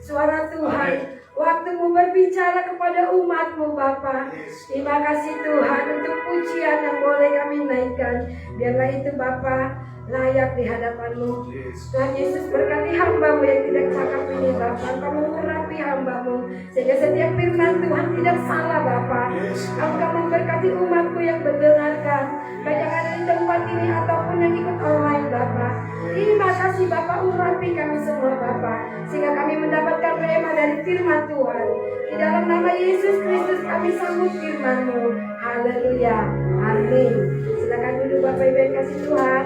suara Tuhan. Waktumu berbicara kepada umatmu Bapa. Terima kasih Tuhan untuk pujian yang boleh kami naikkan. Biarlah itu Bapa layak di hadapan-Mu. Tuhan Yesus, berkati hamba-Mu yang tidak cakap ini Bapa. Engkau mengurapi hamba-Mu sehingga setiap firman Tuhan tidak salah Bapa. Engkau memberkati umat-Mu yang mendengarkan, baik yang ada di tempat ini ataupun yang ikut online Bapa. Terima kasih Bapa, urapi kami semua Bapa, sehingga kami mendapatkan rema dari firman Tuhan. Di dalam nama Yesus Kristus kami sambut firman-Mu. Haleluya. Amin. Silakan duduk Bapak Ibu yang kasih Tuhan.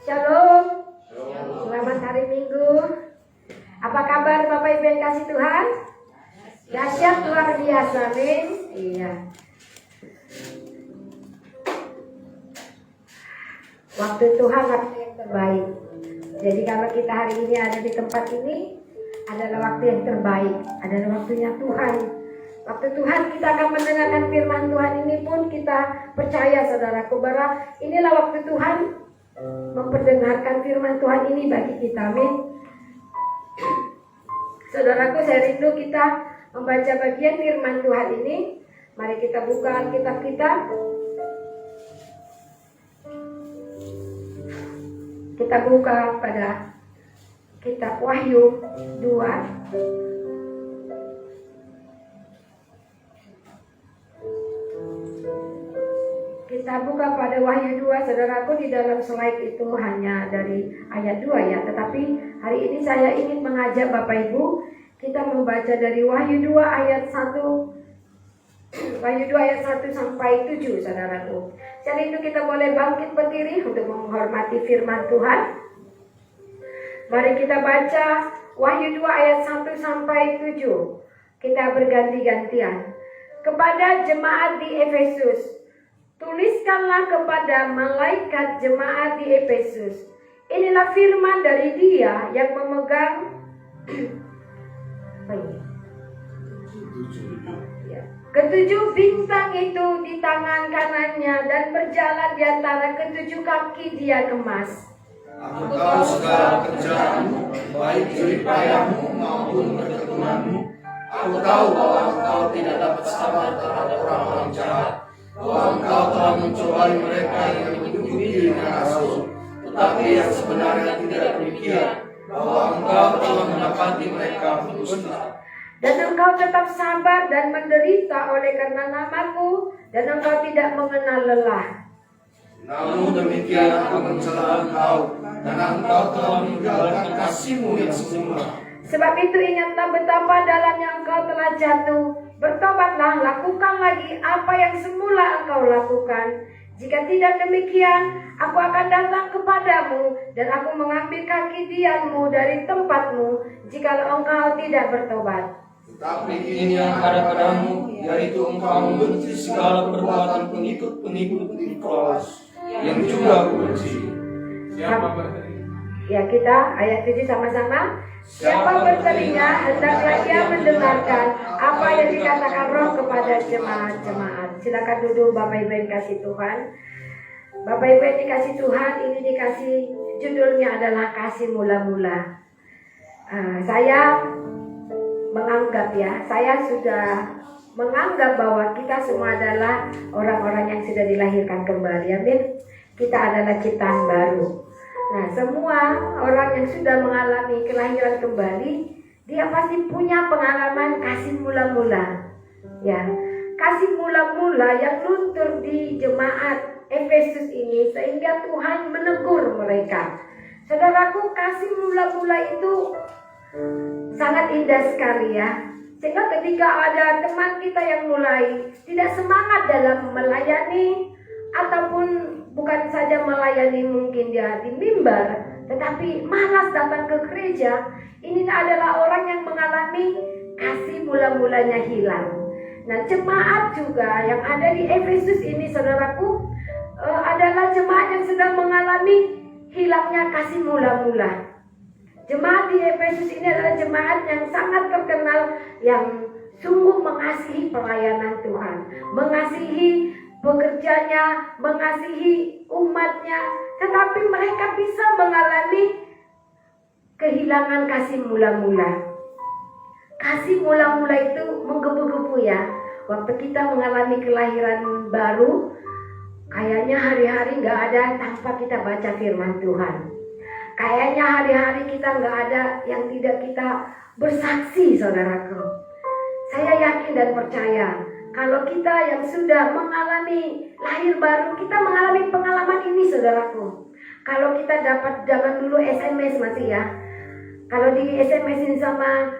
Shalom. Selamat hari Minggu. Apa kabar Bapak Ibu yang kasih Tuhan? Dahsyat luar biasa, amin. Iya. Waktu Tuhan waktu yang terbaik. Jadi kalau kita hari ini ada di tempat ini adalah waktu yang terbaik, adalah waktunya Tuhan. Waktu Tuhan kita akan mendengarkan firman Tuhan ini pun kita percaya saudaraku bahwa inilah waktu Tuhan memperdengarkan firman Tuhan ini bagi kita, amin. Saudaraku, saya rindu kita membaca bagian firman Tuhan ini. Mari kita buka Alkitab kita. Kita buka pada kitab Wahyu 2. Kita buka pada Wahyu 2, saudaraku. Di dalam slide itu hanya dari ayat 2 ya. Tetapi hari ini saya ingin mengajak Bapak Ibu kita membaca dari Wahyu 2 ayat 1. Wahyu 2 ayat 1 sampai 7, saudaraku. Saya rindu kita boleh bangkit berdiri untuk menghormati firman Tuhan. Mari kita baca Wahyu 2 ayat 1 sampai 7. Kita berganti-gantian. Kepada jemaat di Efesus, tuliskanlah kepada malaikat jemaat di Efesus. Inilah firman dari Dia yang memegang ketujuh bintang itu di tangan kanannya dan berjalan di antara ketujuh kaki Dia emas. Aku tahu segala kerjaanmu, baik jeripayahmu maupun ketekunanmu. Aku tahu bahwa engkau tidak dapat sabar terhadap orang-orang jahat, bahwa engkau telah mencobai mereka yang menyebut diri rasul, tetapi yang sebenarnya tidak demikian, bahwa engkau telah mendapati mereka berdusta. Dan engkau tetap sabar dan menderita oleh karena namaku, dan engkau tidak mengenal lelah. Namun demikian aku mencela engkau, dan engkau telah meninggalkan kasihmu yang semula. Sebab itu ingatlah betapa dalamnya engkau telah jatuh. Bertobatlah, lakukan lagi apa yang semula engkau lakukan. Jika tidak demikian, aku akan datang kepadamu, dan aku mengambil kaki dianmu dari tempatmu, jikalau engkau tidak bertobat. Tetapi ini yang ada padamu, yaitu engkau membenci segala perbuatan pengikut-pengikut Nikolas, yang juga aku benci. Siapa berteri? Ya, kita ayat 7 sama-sama. Siapa berterinya, hendaklah ia mendengarkan apa yang dikatakan Roh kepada jemaat-jemaat. Silakan duduk Bapak Ibu yang kasih Tuhan. Bapak Ibu yang dikasih Tuhan, ini dikasih judulnya adalah kasih mula-mula. Saya menganggap saya sudah menganggap bahwa kita semua adalah orang-orang yang sudah dilahirkan kembali, amin. Kita adalah ciptaan baru. Nah, semua orang yang sudah mengalami kelahiran kembali, dia pasti punya pengalaman kasih mula-mula. Ya, kasih mula-mula yang luntur di jemaat Efesus ini sehingga Tuhan menegur mereka. Saudaraku, kasih mula-mula itu sangat indah sekali ya. Sehingga ketika ada teman kita yang mulai tidak semangat dalam melayani, ataupun bukan saja melayani mungkin dia di mimbar, tetapi malas datang ke gereja, ini adalah orang yang mengalami kasih mula-mulanya hilang. Nah, jemaat juga yang ada di Efesus ini, saudaraku, adalah jemaat yang sedang mengalami hilangnya kasih mula-mula. Jemaat di Efesus ini adalah jemaat yang sangat terkenal, yang sungguh mengasihi pelayanan Tuhan, mengasihi pekerjanya, mengasihi umatnya, tetapi mereka bisa mengalami kehilangan kasih mula-mula. Kasih mula-mula itu menggebu-gebu ya. Waktu kita mengalami kelahiran baru, kayaknya hari-hari gak ada tanpa kita baca firman Tuhan. Kayaknya hari-hari kita gak ada yang tidak kita bersaksi, saudaraku. Saya yakin dan percaya kalau kita yang sudah mengalami lahir baru, kita mengalami pengalaman ini, saudaraku. Kalau kita dapat zaman dulu SMS masih ya, kalau di SMS-in sama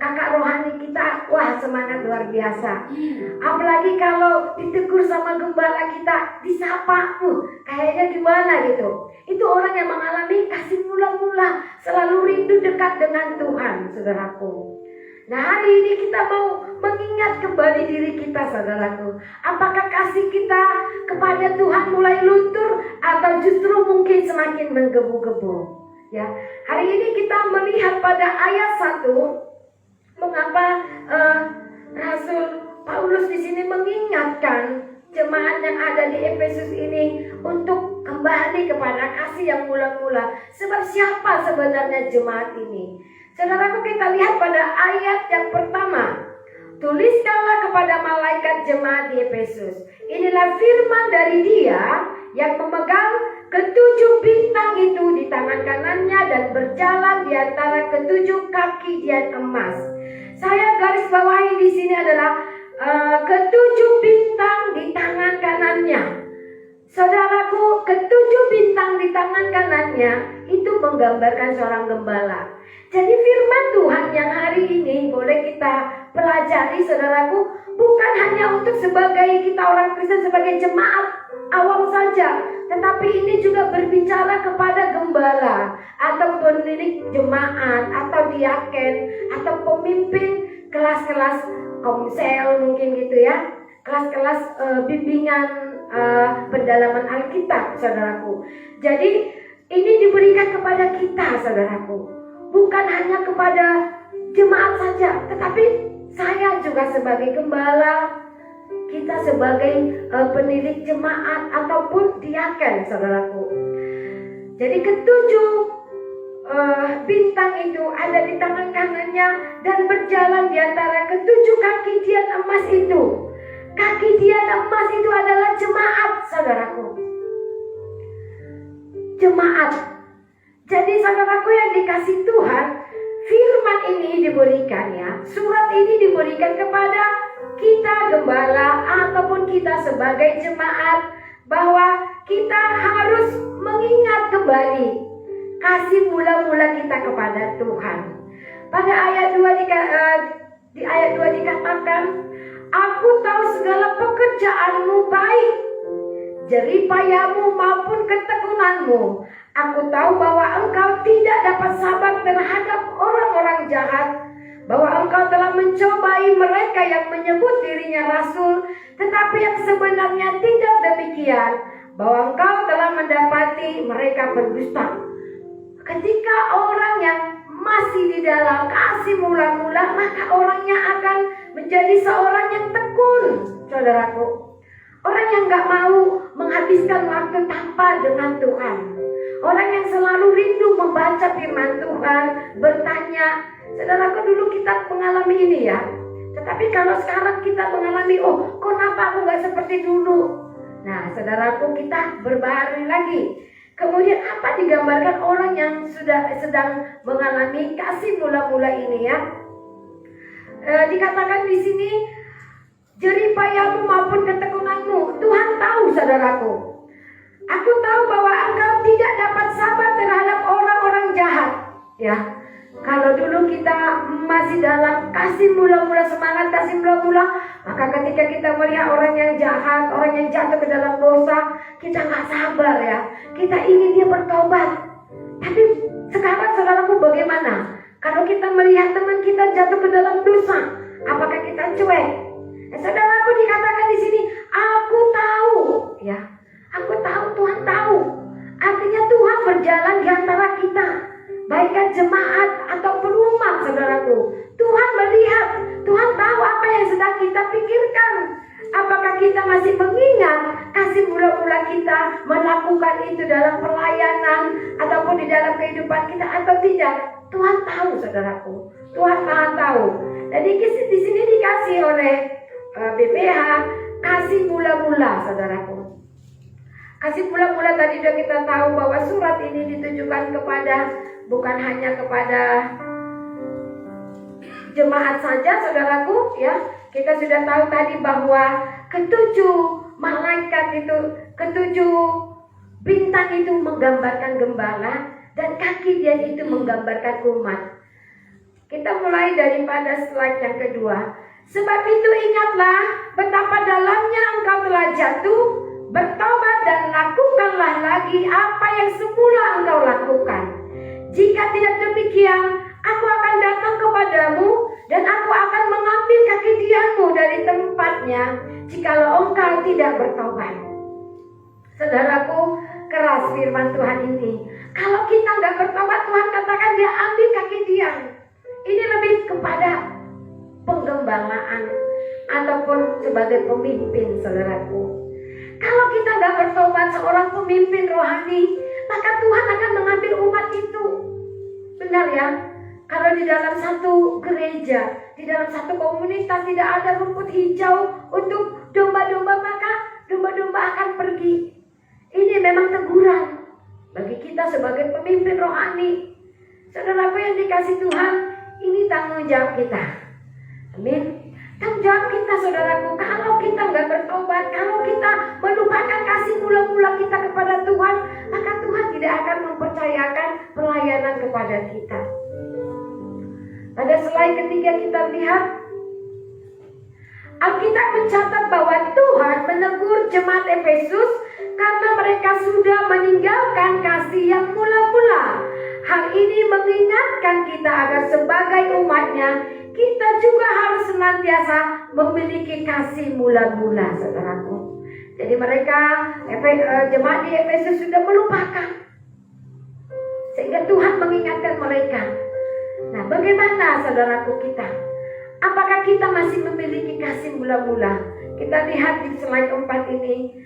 kakak rohani kita, wah semangat luar biasa. Apalagi kalau ditegur sama gembala kita, disapa, kayaknya gimana gitu. Itu orang yang mengalami kasih mula-mula, selalu rindu dekat dengan Tuhan, saudaraku. Nah, hari ini kita mau mengingat kembali diri kita, saudaraku. Apakah kasih kita kepada Tuhan mulai luntur atau justru mungkin semakin menggebu-gebu? Ya, hari ini kita melihat pada ayat 1 mengapa Rasul Paulus di sini mengingatkan jemaat yang ada di Efesus ini untuk kembali kepada kasih yang mula-mula. Sebab siapa sebenarnya jemaat ini? Saudaraku, kita lihat pada ayat yang pertama. Tuliskanlah kepada malaikat jemaat di Efesus. Inilah firman dari Dia yang memegang ketujuh bintang itu di tangan kanannya dan berjalan di antara ketujuh kaki dian emas. Saya garis bawahi di sini adalah ketujuh bintang di tangan kanannya. Saudaraku, ketujuh bintang di tangan kanannya itu menggambarkan seorang gembala. Jadi firman Tuhan yang hari ini boleh kita pelajari, saudaraku, bukan hanya untuk sebagai kita orang Kristen, sebagai jemaat awam saja, tetapi ini juga berbicara kepada gembala atau pemilik jemaat atau diaken atau pemimpin kelas-kelas komsel mungkin gitu ya, kelas-kelas bimbingan pendalaman Alkitab, saudaraku. Jadi ini diberikan kepada kita, saudaraku. Bukan hanya kepada jemaat saja, tetapi saya juga sebagai gembala, kita sebagai penilik jemaat ataupun diaken, saudaraku. Jadi ketujuh bintang itu ada di tangan kanannya dan berjalan di antara ketujuh kaki dian emas itu. Kaki dian emas itu adalah jemaat, saudaraku. Jemaat. Jadi saudaraku yang dikasih Tuhan, firman ini diberikan ya, surat ini diberikan kepada kita gembala ataupun kita sebagai jemaat, bahwa kita harus mengingat kembali kasih mula-mula kita kepada Tuhan. Pada ayat 2 di ayat 2 dikatakan, aku tahu segala pekerjaanmu baik, jeripayamu maupun ketekunanmu. Aku tahu bahwa engkau tidak dapat sabar terhadap orang-orang jahat, bahwa engkau telah mencobai mereka yang menyebut dirinya rasul, tetapi yang sebenarnya tidak demikian, bahwa engkau telah mendapati mereka berdusta. Ketika orang yang masih di dalam kasih mula-mula, maka orangnya akan menjadi seorang yang tekun, saudaraku. Orang yang gak mau menghabiskan waktu tanpa dengan Tuhan. Orang yang selalu rindu membaca firman Tuhan, bertanya. Saudaraku, dulu kita mengalami ini ya. Tetapi kalau sekarang kita mengalami, oh kenapa aku gak seperti dulu? Nah saudaraku, kita berbaharui lagi. Kemudian apa digambarkan orang yang sudah sedang mengalami kasih mula-mula ini ya? Dikatakan di sini, jeripayamu maupun ketekunanmu. Tuhan tahu, saudaraku. Aku tahu bahwa engkau tidak dapat sabar terhadap orang-orang jahat. Ya, kalau dulu kita masih dalam kasih mula-mula, semangat kasih mula-mula, maka ketika kita melihat orang yang jahat, orang yang jatuh ke dalam dosa, kita nggak sabar ya. Kita ingin dia bertobat. Tapi sekarang saudaraku bagaimana? Kalau kita melihat teman kita jatuh ke dalam dosa, apakah kita cuek? Saudaraku, dikatakan di sini, aku tahu, ya, aku tahu, Tuhan tahu. Artinya Tuhan berjalan di antara kita, baikkan jemaat ataupun umat, saudaraku. Tuhan melihat, Tuhan tahu apa yang sedang kita pikirkan. Apakah kita masih mengingat kasih mula-mula kita melakukan itu dalam pelayanan ataupun di dalam kehidupan kita atau tidak, Tuhan tahu, saudaraku. Tuhan Maha tahu. Jadi di sini dikasih oleh BPH kasih mula-mula, saudaraku. Kasih mula-mula tadi sudah kita tahu bahwa surat ini ditujukan kepada bukan hanya kepada jemaat saja, saudaraku, ya. Kita sudah tahu tadi bahwa ketujuh malaikat itu, ketujuh bintang itu menggambarkan gembala dan kaki dia itu menggambarkan umat. Kita mulai daripada slide yang kedua. Sebab itu ingatlah betapa dalamnya engkau telah jatuh, bertobat dan lakukanlah lagi apa yang semula engkau lakukan. Jika tidak demikian, aku akan datang kepadamu dan aku akan mengambil kaki dianmu dari tempatnya jikalau engkau tidak bertobat. Saudaraku, keras firman Tuhan ini. Kalau kita nggak bertobat, Tuhan katakan dia ambil kaki diam. Ini lebih kepada penggembalaan ataupun sebagai pemimpin, saudaraku. Kalau kita nggak bertobat seorang pemimpin rohani, maka Tuhan akan mengambil umat itu. Benar ya? Kalau di dalam satu gereja, di dalam satu komunitas tidak ada rumput hijau untuk domba-domba, maka domba-domba akan pergi. Ini memang teguran bagi kita sebagai pemimpin rohani. Saudaraku yang dikasih Tuhan, ini tanggung jawab kita. Amin. Tanggung jawab kita, saudaraku. Kalau kita nggak bertobat, kalau kita melupakan kasih mula-mula kita kepada Tuhan, maka Tuhan tidak akan mempercayakan pelayanan kepada kita. Pada slide ketiga kita lihat Alkitab mencatat bahwa Tuhan menegur jemaat Efesus karena mereka sudah meninggalkan kasih yang mula-mula. Hal ini mengingatkan kita agar sebagai umatnya, kita juga harus senantiasa memiliki kasih mula-mula, saudaraku. Jadi mereka, jemaat di Efesus sudah melupakan. Sehingga Tuhan mengingatkan mereka. Nah, bagaimana saudaraku kita? Apakah kita masih memiliki kasih mula-mula? Kita lihat di slide 4 ini.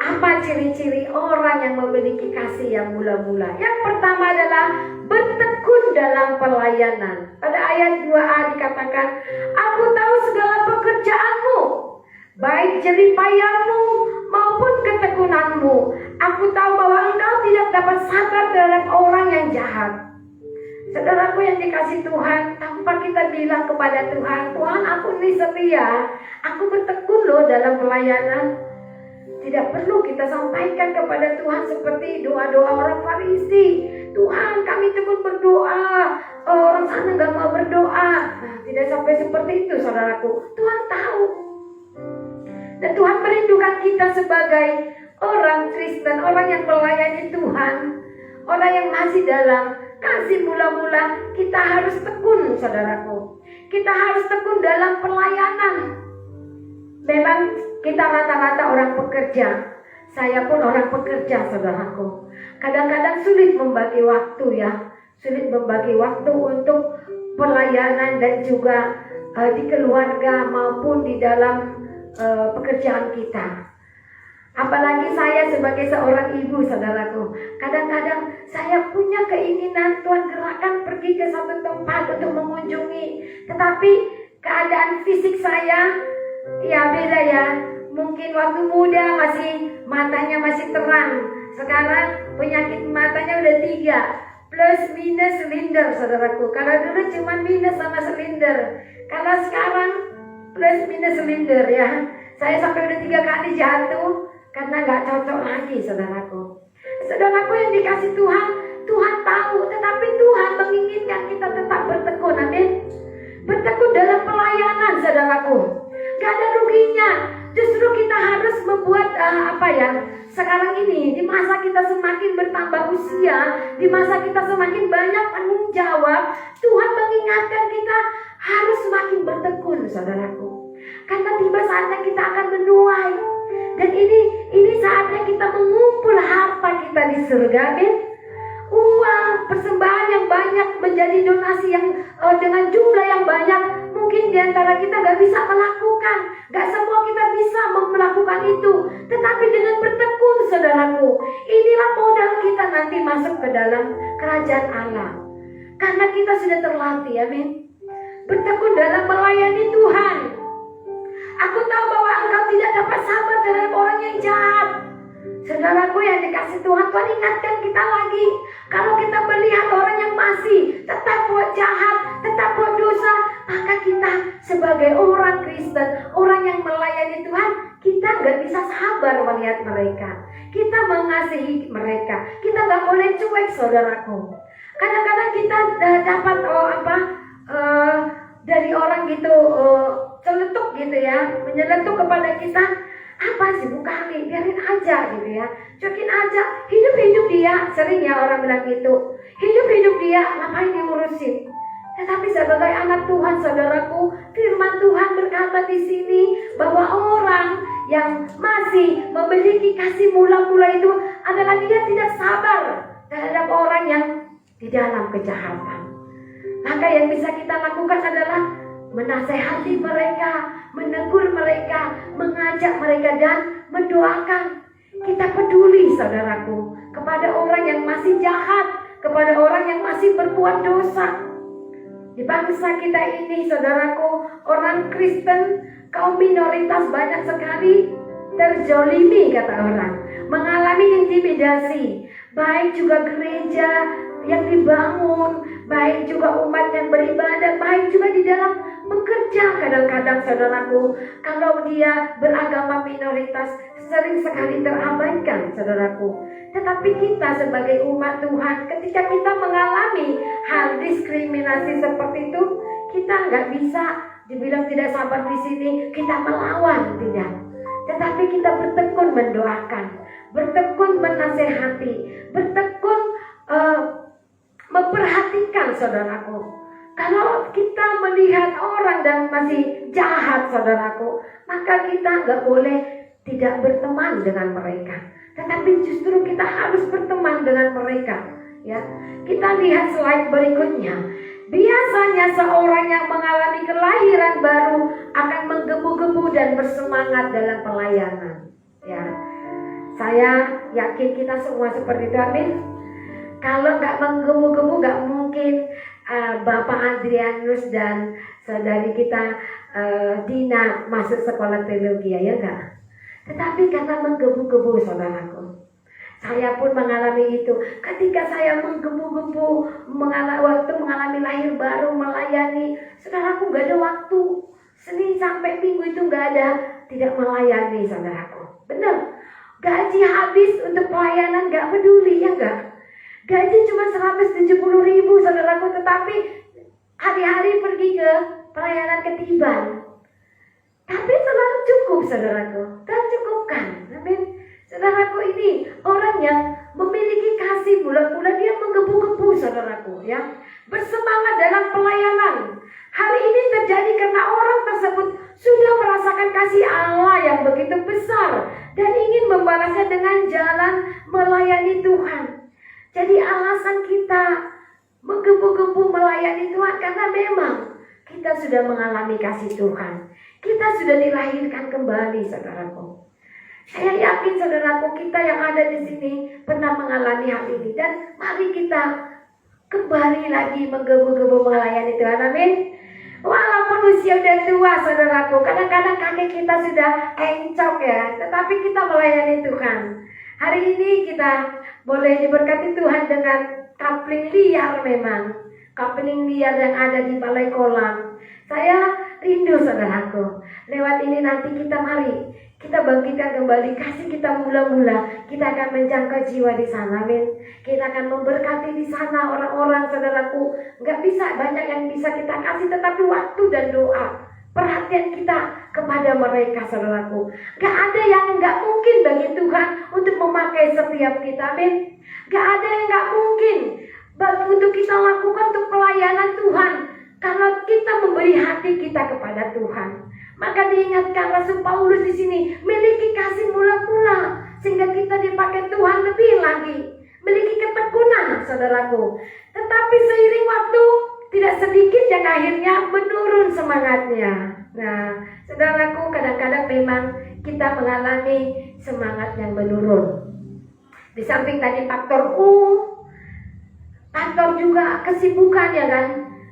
Apa ciri-ciri orang yang memiliki kasih yang mula-mula? Yang pertama adalah bertekun dalam pelayanan. Pada ayat 2a dikatakan, aku tahu segala pekerjaanmu, baik jerih payahmu maupun ketekunanmu. Aku tahu bahwa engkau tidak dapat sabar terhadap orang yang jahat. Saudaraku yang dikasih Tuhan, tanpa kita bilang kepada Tuhan, Tuhan aku ini setia, aku bertekun loh dalam pelayanan. Tidak perlu kita sampaikan kepada Tuhan seperti doa-doa orang Farisi. Tuhan kami tekun berdoa, orang sana gak mau berdoa. Nah, tidak sampai seperti itu, saudaraku. Tuhan tahu. Dan Tuhan merindukan kita sebagai orang Kristen, orang yang melayani Tuhan, orang yang masih dalam kasih mula-mula. Kita harus tekun, saudaraku. Kita harus tekun dalam pelayanan. Memang kita rata-rata orang pekerja. Saya pun orang pekerja, saudaraku. Kadang-kadang sulit membagi waktu ya. Sulit membagi waktu untuk pelayanan dan juga di keluarga maupun di dalam pekerjaan kita. Apalagi saya sebagai seorang ibu, saudaraku. Kadang-kadang saya punya keinginan Tuhan gerakkan pergi ke satu tempat untuk mengunjungi. Tetapi keadaan fisik saya ya beda ya. Mungkin waktu muda matanya masih terang. Sekarang penyakit matanya udah 3. Plus minus silinder, saudaraku. Kalau dulu cuma minus sama silinder. Kalau sekarang plus minus silinder ya. Saya sampai udah 3 kali jatuh karena gak cocok lagi, saudaraku. Saudaraku yang dikasih Tuhan, Tuhan tahu. Tetapi Tuhan menginginkan kita tetap bertekun, amin. Bertekun dalam pelayanan, saudaraku. Gak ada ruginya. Justru kita harus membuat sekarang ini, di masa kita semakin bertambah usia, di masa kita semakin banyak tanggung jawab, Tuhan mengingatkan kita harus semakin bertekun, saudaraku. Karena tiba saatnya kita akan menuai. Dan ini saatnya kita mengumpul harta kita di surga, amin. Uang persembahan yang banyak menjadi donasi yang dengan jumlah yang banyak mungkin di antara kita gak bisa melakukan. Gak semua kita bisa melakukan itu. Tetapi dengan bertekun, saudaraku, inilah modal kita nanti masuk ke dalam kerajaan Allah. Karena kita sudah terlatih, amin. Bertekun dalam melayani Tuhan. Aku tahu bahwa engkau tidak dapat sabar dengan orang yang jahat. Saudaraku yang dikasih Tuhan, Tuhan ingatkan kita lagi. Kalau kita melihat orang yang masih tetap buat jahat, tetap buat dosa, maka kita sebagai orang Kristen, orang yang melayani Tuhan, kita gak bisa sabar melihat mereka. Kita mengasihi mereka. Kita gak boleh cuek, saudaraku. Kadang-kadang kita dapat dari orang gitu celetuk gitu ya, menyeletuk kepada kita. Apa sibuk kali, biarin aja gitu ya, cuekin aja, hidup dia. Sering ya orang bilang gitu, hidup dia, ngapain diurusin. Tetapi sebagai anak Tuhan, saudaraku, firman Tuhan berkata di sini bahwa orang yang masih memiliki kasih mula-mula itu adalah dia tidak sabar terhadap orang yang di dalam kejahatan. Maka yang bisa kita lakukan adalah menasehati mereka, menegur mereka, mengajak mereka dan mendoakan. Kita peduli, saudaraku, kepada orang yang masih jahat, kepada orang yang masih berbuat dosa. Di bangsa kita ini, saudaraku, orang Kristen, kaum minoritas banyak sekali terzolimi, kata orang, mengalami intimidasi. Baik juga gereja yang dibangun, baik juga umat yang beribadah, baik juga di dalam bekerja. Kadang-kadang, saudaraku, kalau dia beragama minoritas sering sekali terabaikan, saudaraku. Tetapi kita sebagai umat Tuhan, ketika kita mengalami hal diskriminasi seperti itu, kita nggak bisa dibilang tidak sabar di sini, kita melawan, tidak. Tetapi kita bertekun mendoakan, bertekun menasehati, bertekun memperhatikan, saudaraku. Kalau kita melihat orang dan masih jahat, saudaraku, maka kita nggak boleh tidak berteman dengan mereka. Tetapi justru kita harus berteman dengan mereka. Ya, kita lihat slide berikutnya. Biasanya seorang yang mengalami kelahiran baru akan menggebu-gebu dan bersemangat dalam pelayanan. Ya, saya yakin kita semua seperti itu, amin. Kalau nggak menggebu-gebu, nggak mungkin Bapak Adrianus dan saudari kita Dina masuk sekolah teologi, ya enggak? Tetapi karena menggebu-gebu, saudaraku, saya pun mengalami itu. Ketika saya menggebu-gebu, waktu mengalami lahir baru, melayani, saudaraku, nggak ada waktu. Senin sampai Minggu itu nggak ada, tidak melayani, saudaraku. Benar, gaji habis untuk pelayanan, nggak peduli, ya enggak? Gaji cuma 170.000, saudaraku, tetapi hari-hari pergi ke pelayanan ketiban. Tapi selalu cukup, saudaraku, tercukupkan. Amin. Saudaraku, ini orang yang memiliki kasih mula-mula dia menggebu-gebu, saudaraku, ya, bersemangat dalam pelayanan. Hal ini terjadi karena orang tersebut sudah merasakan kasih Allah yang begitu besar dan ingin membalasnya dengan jalan melayani Tuhan. Jadi alasan kita menggebu-gebu melayani Tuhan karena memang kita sudah mengalami kasih Tuhan. Kita sudah dilahirkan kembali, saudaraku. Saya yakin, saudaraku, kita yang ada di sini pernah mengalami hal ini. Dan mari kita kembali lagi menggebu-gebu melayani Tuhan, amin. Walaupun usia udah tua, saudaraku, kadang-kadang kaki kita sudah encok ya, tetapi kita melayani Tuhan. Hari ini kita boleh diberkati Tuhan dengan kapling liar memang. Kapling liar yang ada di Balai Kolam. Saya rindu, saudaraku. Lewat ini nanti kita mari kita bangkitkan kembali kasih kita mula-mula. Kita akan menjangkau jiwa di sana, amin. Kita akan memberkati di sana orang-orang, saudaraku. Nggak bisa banyak yang bisa kita kasih, tetapi waktu dan doa, perhatian kita kepada mereka, saudaraku. Gak ada yang gak mungkin bagi Tuhan untuk memakai setiap kita, amin. Gak ada yang gak mungkin untuk kita lakukan untuk pelayanan Tuhan. Kalau kita memberi hati kita kepada Tuhan, maka diingatkan Rasul Paulus di sini, miliki kasih mula-mula sehingga kita dipakai Tuhan lebih lagi, miliki ketekunan, saudaraku. Tetapi seiring waktu tidak ada sedikit yang akhirnya menurun semangatnya. Nah, saudaraku, kadang-kadang memang kita mengalami semangat yang menurun. Di samping tadi faktor faktor juga kesibukan, ya kan.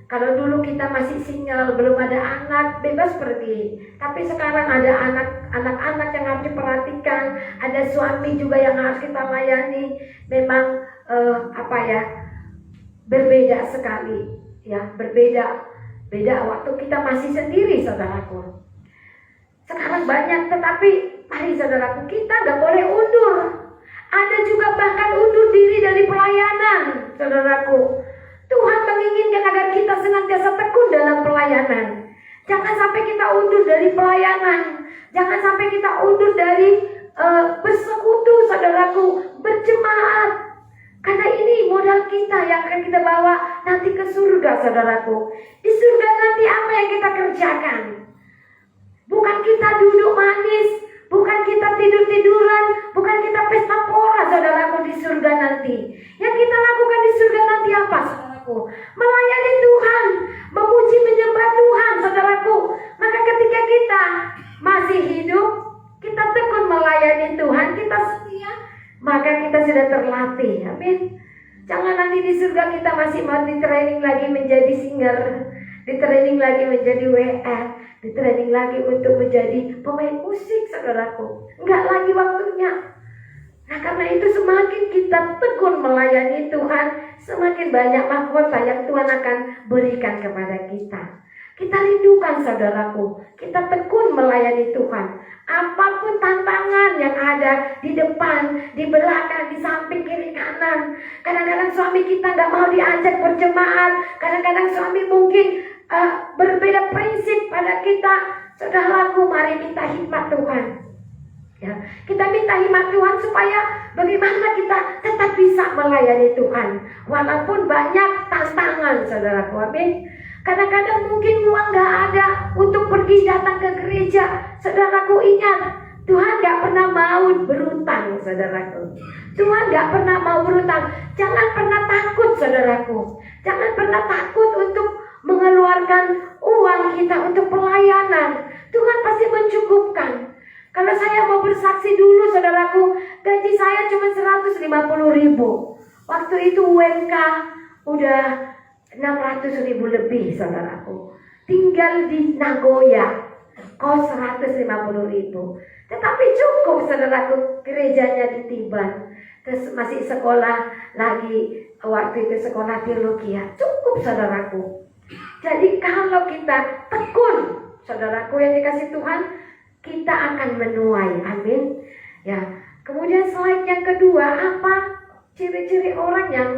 Kalau dulu kita masih single, belum ada anak, bebas pergi. Tapi sekarang ada anak-anak yang harus diperhatikan, ada suami juga yang harus kita layani. Memang berbeda sekali, ya, beda waktu kita masih sendiri, saudaraku. Sekarang banyak, tetapi mari saudaraku, kita nggak boleh undur. Ada juga bahkan undur diri dari pelayanan, saudaraku. Tuhan menginginkan agar kita senantiasa tekun dalam pelayanan. Jangan sampai kita undur dari pelayanan. Jangan sampai kita undur dari bersekutu, saudaraku, berjemaat. Karena ini modal kita yang akan kita bawa nanti ke surga, saudaraku. Di surga nanti apa yang kita kerjakan? Bukan kita duduk manis, bukan kita tidur-tiduran, bukan kita pesta pora, saudaraku, di surga nanti. Yang kita lakukan di surga nanti apa, saudaraku? Melayani Tuhan, memuji menyembah Tuhan, saudaraku. Maka ketika kita masih hidup, kita tekun melayani Tuhan, kita setia, maka kita sudah terlatih. Amin. Jangan nanti di surga kita masih mau di training lagi menjadi singer, di training lagi menjadi WR, di training lagi untuk menjadi pemain musik, saudaraku. Enggak lagi waktunya. Nah, karena itu semakin kita tekun melayani Tuhan, semakin banyak mahkota yang Tuhan akan berikan kepada kita. Kita rindukan, saudaraku, kita tekun melayani Tuhan. Apapun tantangan yang ada di depan, di belakang, di samping, kiri, kanan. Kadang-kadang suami kita nggak mau diajak berjemaat. Kadang-kadang suami mungkin berbeda prinsip pada kita. Saudaraku, mari minta hikmat Tuhan. Ya, kita minta hikmat Tuhan supaya bagaimana kita tetap bisa melayani Tuhan. Walaupun banyak tantangan, saudaraku. Amin. Kadang-kadang mungkin uang gak ada untuk pergi datang ke gereja. Saudaraku, ingat, Tuhan gak pernah mau berutang, saudaraku. Tuhan gak pernah mau berutang. Jangan pernah takut, saudaraku. Jangan pernah takut untuk mengeluarkan uang kita untuk pelayanan. Tuhan pasti mencukupkan. Kalau saya mau bersaksi dulu, saudaraku, gaji saya cuma 150.000. Waktu itu UMK udah 600.000 lebih, saudaraku. Tinggal di Nagoya, kos 150.000. Tetapi cukup, saudaraku, gerejanya di Tiban. Terus masih sekolah lagi, waktu itu sekolah teologi, ya. Cukup, saudaraku. Jadi kalau kita tekun, saudaraku yang dikasih Tuhan, kita akan menuai. Amin. Ya. Kemudian slide yang kedua, apa ciri-ciri orang yang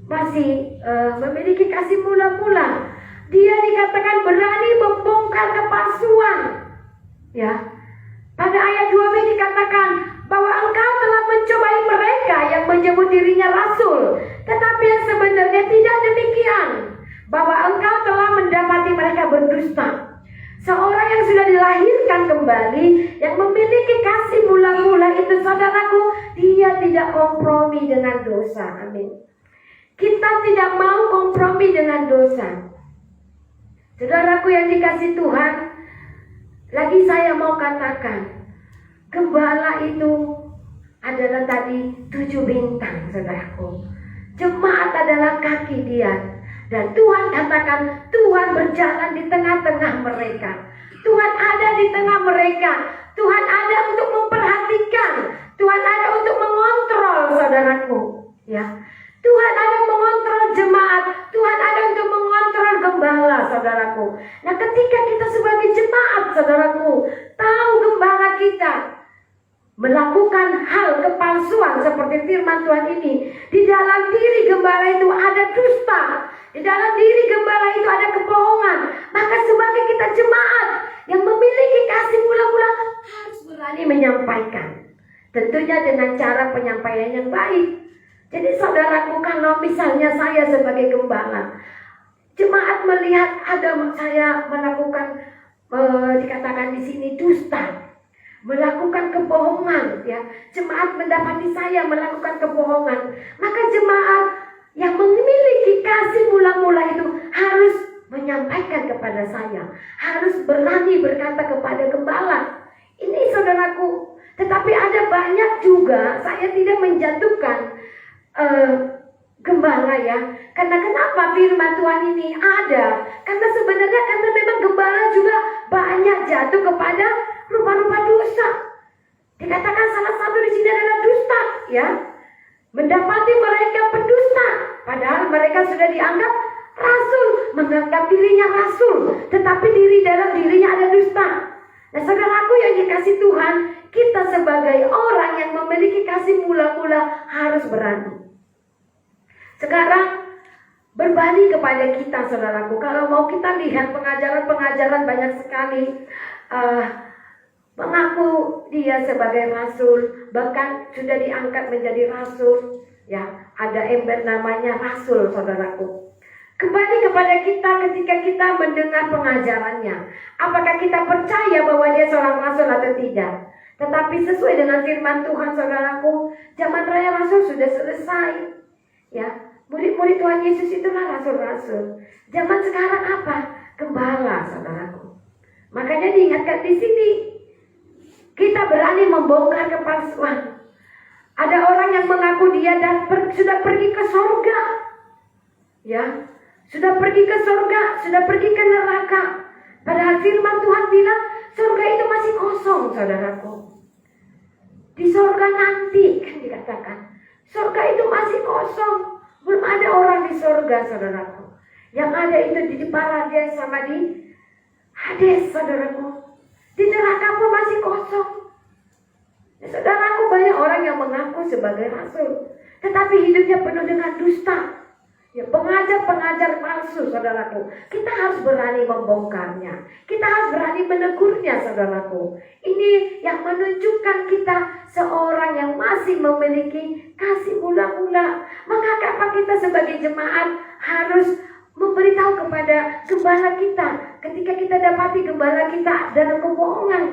masih memiliki kasih mula-mula? Dia dikatakan berani membongkar kepalsuan. Ya. Pada ayat 2b dikatakan bahwa engkau telah mencobai mereka yang menyebut dirinya rasul, tetapi yang sebenarnya tidak demikian. Bahwa engkau telah mendapati mereka berdusta. Seorang yang sudah dilahirkan kembali, yang memiliki kasih mula-mula itu, saudaraku, dia tidak kompromi dengan dosa. Amin. Kita tidak mau kompromi dengan dosa. Saudaraku yang dikasih Tuhan, lagi saya mau katakan, gembala itu adalah tadi 7 bintang, saudaraku. Jemaat adalah kaki dia. Dan Tuhan katakan, Tuhan berjalan di tengah-tengah mereka. Tuhan ada di tengah mereka. Tuhan ada untuk memperhatikan. Tuhan ada untuk mengontrol, saudaraku. Ya, Tuhan ada mengontrol jemaat. Tuhan ada untuk mengontrol gembala, saudaraku. Nah, ketika kita sebagai jemaat, saudaraku, tahu gembala kita melakukan hal kepalsuan seperti firman Tuhan ini, di dalam diri gembala itu ada dusta, di dalam diri gembala itu ada kebohongan, maka sebagai kita jemaat yang memiliki kasih mula-mula harus berani menyampaikan, tentunya dengan cara penyampaian yang baik. Jadi saudaraku, kalau misalnya saya sebagai gembala, jemaat melihat ada saya melakukan dikatakan di sini dusta, melakukan kebohongan, ya, jemaat mendapati saya melakukan kebohongan, maka jemaat yang memiliki kasih mula-mula itu kepada saya, harus berani berkata kepada gembala. Ini saudaraku. Tetapi ada banyak juga, saya tidak menjatuhkan gembala ya. Karena kenapa firman Tuhan ini ada? Karena sebenarnya karena memang gembala juga banyak jatuh kepada rupa-rupa dosa. Dikatakan salah satu di sini adalah dusta, ya. Mendapati mereka pendusta, padahal mereka sudah dianggap rasul, menganggap dirinya rasul, tetapi dalam dirinya ada dusta. Nah, saudaraku yang dikasih Tuhan, kita sebagai orang yang memiliki kasih mula-mula harus berani. Sekarang berbalik kepada kita, saudaraku. Kalau mau kita lihat pengajaran-pengajaran banyak sekali mengaku dia sebagai rasul, bahkan sudah diangkat menjadi rasul. Ya, ada ember namanya rasul, saudaraku. Kembali kepada kita ketika kita mendengar pengajarannya. Apakah kita percaya bahwa dia seorang rasul atau tidak? Tetapi sesuai dengan firman Tuhan, saudaraku, zaman raya rasul sudah selesai. Ya, murid-murid Tuhan Yesus itulah rasul-rasul. Zaman sekarang apa? Gembala, saudaraku. Makanya diingatkan di sini, kita berani membongkar kepalsuan. Ada orang yang mengaku dia sudah pergi ke surga. Ya, sudah pergi ke surga, sudah pergi ke neraka. Padahal firman Tuhan bilang surga itu masih kosong, saudaraku. Di surga nanti kan dikatakan surga itu masih kosong. Belum ada orang di surga, saudaraku. Yang ada itu di paradis sama di Hades, saudaraku. Di neraka pun masih kosong. Ya, saudaraku, banyak orang yang mengaku sebagai rasul, tetapi hidupnya penuh dengan dusta. Ya, pengajar-pengajar palsu, saudaraku. Kita harus berani membongkarnya. Kita harus berani menegurnya, saudaraku. Ini yang menunjukkan kita seorang yang masih memiliki kasih mula-mula. Maka apa kita sebagai jemaat harus memberitahu kepada gembala kita ketika kita dapati gembala kita dalam kebohongan.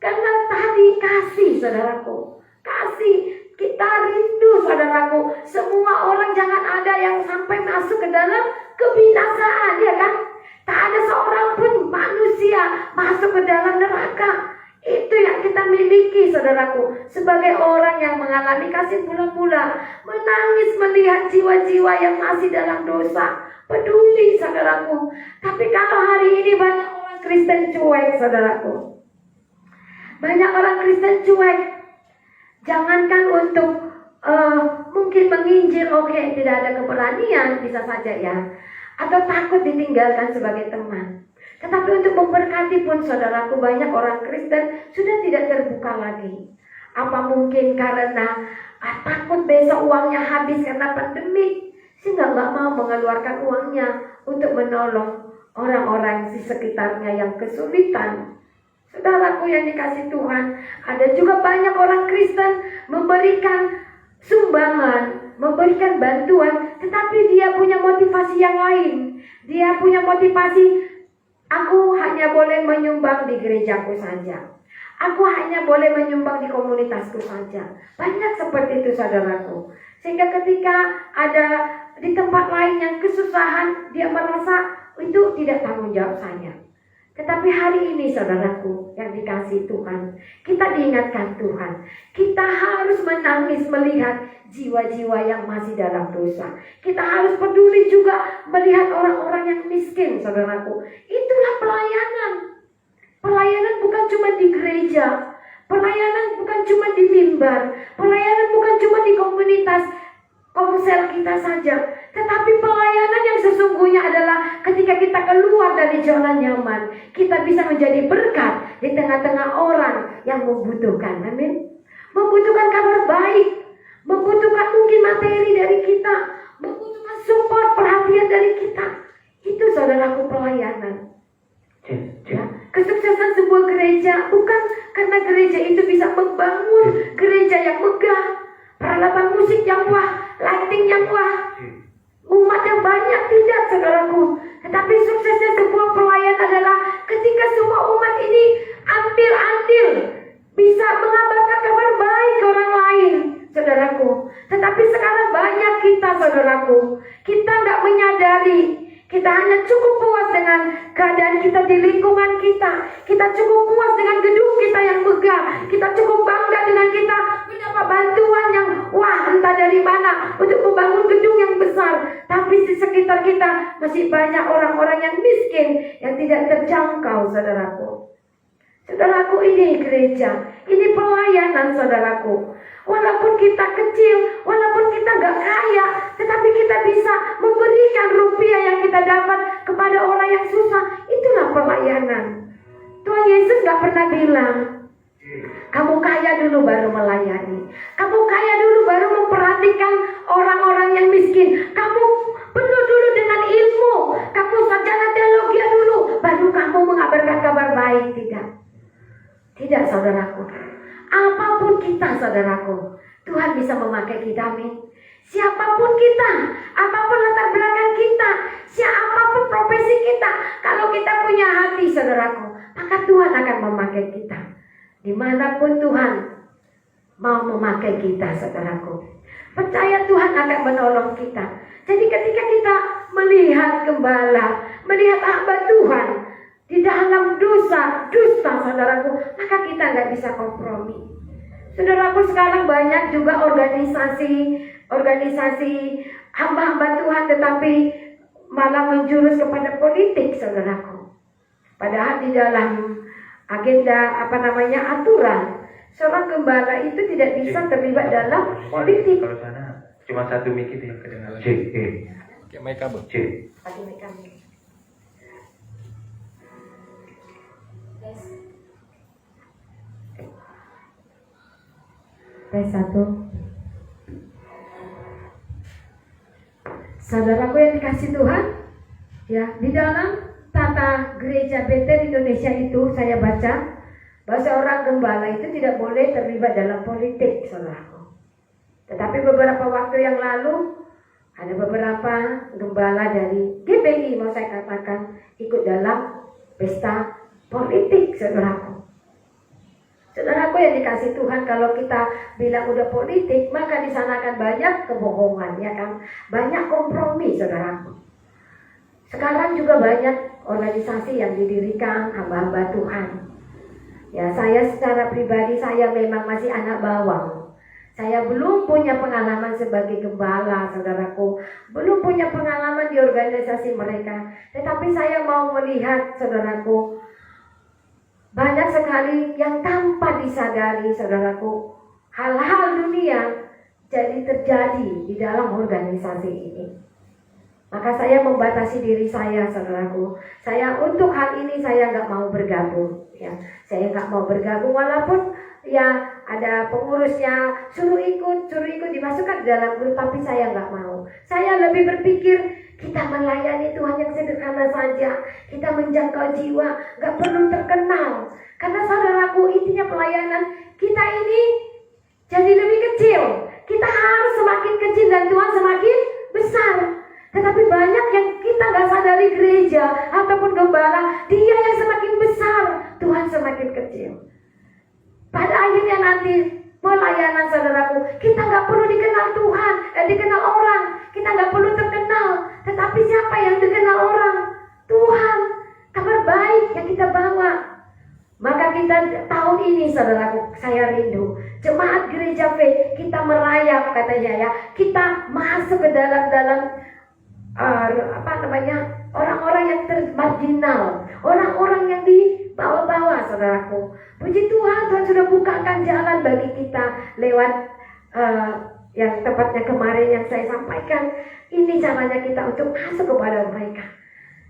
Karena tadi kasih, saudaraku. Kasih. Kita rindu, saudaraku, semua orang jangan ada yang sampai masuk ke dalam kebinasaan, ya kan? Tak ada seorang pun manusia masuk ke dalam neraka. Itu yang kita miliki, saudaraku, sebagai orang yang mengalami kasih mula-mula, menangis melihat jiwa-jiwa yang masih dalam dosa. Peduli, saudaraku. Tapi kalau hari ini banyak orang Kristen cuek, saudaraku. Banyak orang Kristen cuek. Jangankan untuk mungkin menginjil, oke, tidak ada keberanian, bisa saja ya. Atau takut ditinggalkan sebagai teman. Tetapi untuk memberkati pun, saudaraku, banyak orang Kristen sudah tidak terbuka lagi. Apa mungkin karena takut besok uangnya habis karena pandemi, sehingga nggak mau mengeluarkan uangnya untuk menolong orang-orang di sekitarnya yang kesulitan. Saudaraku yang dikasih Tuhan, ada juga banyak orang Kristen memberikan sumbangan, memberikan bantuan, tetapi dia punya motivasi yang lain. Dia punya motivasi, aku hanya boleh menyumbang di gerejaku saja. Aku hanya boleh menyumbang di komunitasku saja. Banyak seperti itu, saudaraku. Sehingga ketika ada di tempat lain yang kesusahan, dia merasa itu tidak tanggung jawab saya. Tetapi hari ini, saudaraku yang dikasih Tuhan, kita diingatkan Tuhan, kita harus menangis melihat jiwa-jiwa yang masih dalam dosa. Kita harus peduli juga melihat orang-orang yang miskin, saudaraku. Itulah pelayanan. Pelayanan bukan cuma di gereja, pelayanan bukan cuma di mimbar, pelayanan bukan cuma di komunitas komsel kita saja, tetapi pelayanan yang sesungguhnya adalah ketika kita keluar dari zona nyaman, kita bisa menjadi berkat di tengah-tengah orang yang membutuhkan. Amin. Membutuhkan kabar baik, membutuhkan mungkin materi dari kita, membutuhkan support, perhatian dari kita. Itu, saudaraku, pelayanan. Ya, kesuksesan sebuah gereja bukan karena gereja itu bisa membangun gereja yang megah, peralatan musik yang wah, lighting yang wah, umat yang banyak, tidak, saudaraku. Tetapi suksesnya sebuah pelayan adalah ketika semua umat ini ambil andil, bisa mengabarkan kabar baik ke orang lain, saudaraku. Tetapi sekarang banyak kita, saudaraku, kita nggak menyadari, Kita hanya cukup puas dengan keadaan kita di lingkungan kita. Kita cukup puas dengan gedung kita yang megah. Kita cukup bangga dengan kita mendapat bantuan yang wah entah dari mana untuk membangun gedung yang besar. Tapi di sekitar kita masih banyak orang-orang yang miskin yang tidak terjangkau, saudaraku. Saudaraku, ini gereja, ini pelayanan, saudaraku. Walaupun kita kecil, walaupun kita gak kaya, tetapi kita bisa memberikan rupiah yang kita dapat kepada orang yang susah. Itulah pelayanan. Tuhan Yesus gak pernah bilang, kamu kaya dulu baru melayani. Kamu kaya dulu baru memperhatikan orang-orang yang miskin. Kamu penuh dulu dengan ilmu. Kamu sarjana teologi dulu, baru kamu mengabarkan kabar baik. Tidak, saudaraku. Apapun kita, saudaraku, Tuhan bisa memakai kita, amin. Siapapun kita, apapun latar belakang kita, siapapun profesi kita, kalau kita punya hati, saudaraku, maka Tuhan akan memakai kita. Dimanapun Tuhan mau memakai kita, saudaraku, percaya Tuhan akan menolong kita. Jadi ketika kita melihat gembala, melihat hamba Tuhan di dalam dosa, dusta, saudaraku, maka kita nggak bisa kompromi. Saudaraku, sekarang banyak juga organisasi hamba-hamba Tuhan, tetapi malah menjurus kepada politik, saudaraku. Padahal di dalam agenda aturan, seorang gembala itu tidak bisa terlibat dalam politik. Kalau sana cuma satu mic itu yang kedengaran. C. Kayak mic kabel. C. Pakai mereka. Tes 1. Saudaraku yang dikasih Tuhan, ya, di dalam tata gereja Bethel Indonesia itu saya baca bahwa seorang gembala itu tidak boleh terlibat dalam politik, saudaraku. Tetapi beberapa waktu yang lalu ada beberapa gembala dari GPI, mau saya katakan, ikut dalam pesta politik, saudaraku. Saudaraku yang dikasih Tuhan, kalau kita bilang udah politik, maka di sana akan banyak kebohongan, ya kan? Banyak kompromi, saudaraku. Sekarang juga banyak organisasi yang didirikan hamba-hamba Tuhan. Ya, saya secara pribadi, saya memang masih anak bawang. Saya belum punya pengalaman sebagai gembala, saudaraku. Belum punya pengalaman di organisasi mereka. Tetapi saya mau melihat, saudaraku, banyak sekali yang tanpa disadari, saudaraku, hal-hal dunia jadi terjadi di dalam organisasi ini. Maka saya membatasi diri saya, saudaraku. Saya untuk hal ini saya nggak mau bergabung. Ya, saya nggak mau bergabung walaupun ya ada pengurusnya suruh ikut dimasukkan di dalam grup, tapi saya nggak mau. Saya lebih berpikir, kita melayani Tuhan yang sederhana saja. Kita menjangkau jiwa, gak perlu terkenal. Karena saudaraku, intinya pelayanan kita ini jadi lebih kecil. Kita harus semakin kecil dan Tuhan semakin besar. Tetapi banyak yang kita gak sadari, gereja ataupun gembala, dia yang semakin besar, Tuhan semakin kecil. Pada akhirnya nanti pelayanan, saudaraku, kita gak perlu dikenal Tuhan, dikenal orang. Kita gak perlu terkenal. Tetapi siapa yang dikenal orang? Tuhan. Kabar baik yang kita bawa. Maka kita tahun ini, saudaraku, saya rindu jemaat gereja faith, kita merayap, katanya ya, kita masuk ke dalam orang-orang yang termarginal, orang-orang yang di bawah-bawah, saudaraku. Puji Tuhan, Tuhan sudah bukakan jalan bagi kita lewat yang tepatnya kemarin yang saya sampaikan. Ini caranya kita untuk masuk kepada mereka.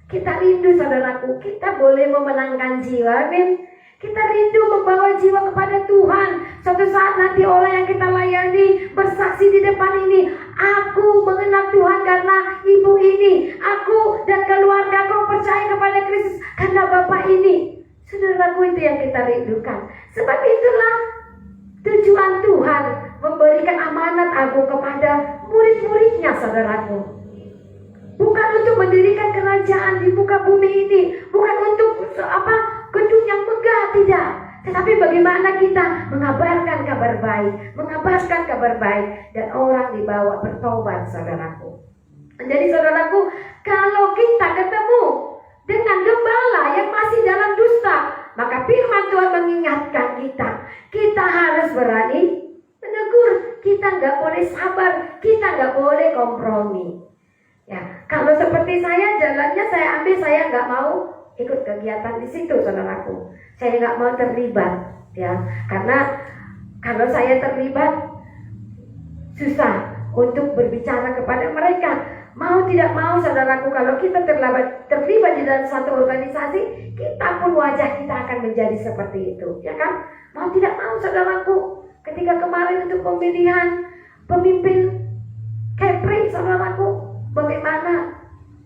Kita rindu, saudaraku, kita boleh memenangkan jiwa, amin. Kita rindu membawa jiwa kepada Tuhan. Suatu saat nanti orang yang kita layani bersaksi di depan ini, aku mengenal Tuhan karena ibu ini, aku dan keluargaku percaya kepada Kristus karena Bapak ini. Saudaraku, itu yang kita rindukan. Sebab itulah tujuan Tuhan memberikan amanat agung kepada murid-muridnya, saudaraku. Bukan untuk mendirikan kerajaan di muka bumi ini, bukan untuk gedung yang megah, tidak. Tetapi bagaimana kita mengabarkan kabar baik dan orang dibawa bertobat, saudaraku. Jadi saudaraku, kalau kita ketemu dengan gembala yang masih dalam dusta, maka firman Tuhan mengingatkan kita, kita harus berani menegur. Kita nggak boleh sabar, kita nggak boleh kompromi. Ya, kalau seperti saya, jalannya saya ambil, saya nggak mau ikut kegiatan di situ, saudaraku. Saya nggak mau terlibat, ya, karena kalau saya terlibat susah untuk berbicara kepada mereka. Mau tidak mau, saudaraku, kalau kita terlibat di dalam satu organisasi, kita pun wajah kita akan menjadi seperti itu, ya kan? Mau tidak mau, saudaraku, ketika kemarin untuk pemilihan pemimpin Kepri, saudaraku, bagaimana?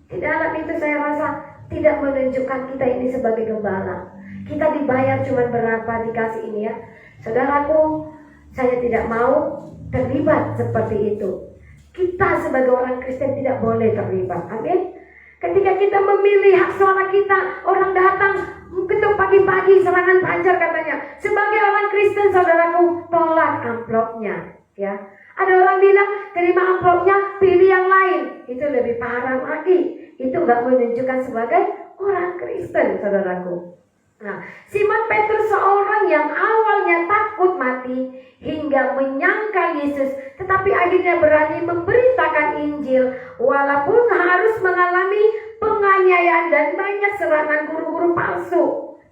Di dalam itu saya rasa tidak menunjukkan kita ini sebagai gembala. Kita dibayar cuma berapa dikasih ini, ya. Saudaraku, saya tidak mau terlibat seperti itu. Kita sebagai orang Kristen tidak boleh terlibat. Amin. Ketika kita memilih hak suara kita, orang datang ketuk pagi-pagi serangan pancar katanya. Sebagai orang Kristen, saudaraku, tolak amplopnya, ya. Ada orang bilang terima amplopnya, pilih yang lain. Itu lebih parah lagi. Itu gak menunjukkan sebagai orang Kristen, saudaraku. Nah, Simon Petrus seorang yang awalnya takut mati hingga menyangkal Yesus, tetapi akhirnya berani memberitakan Injil walaupun harus mengalami penganiayaan dan banyak serangan guru-guru palsu.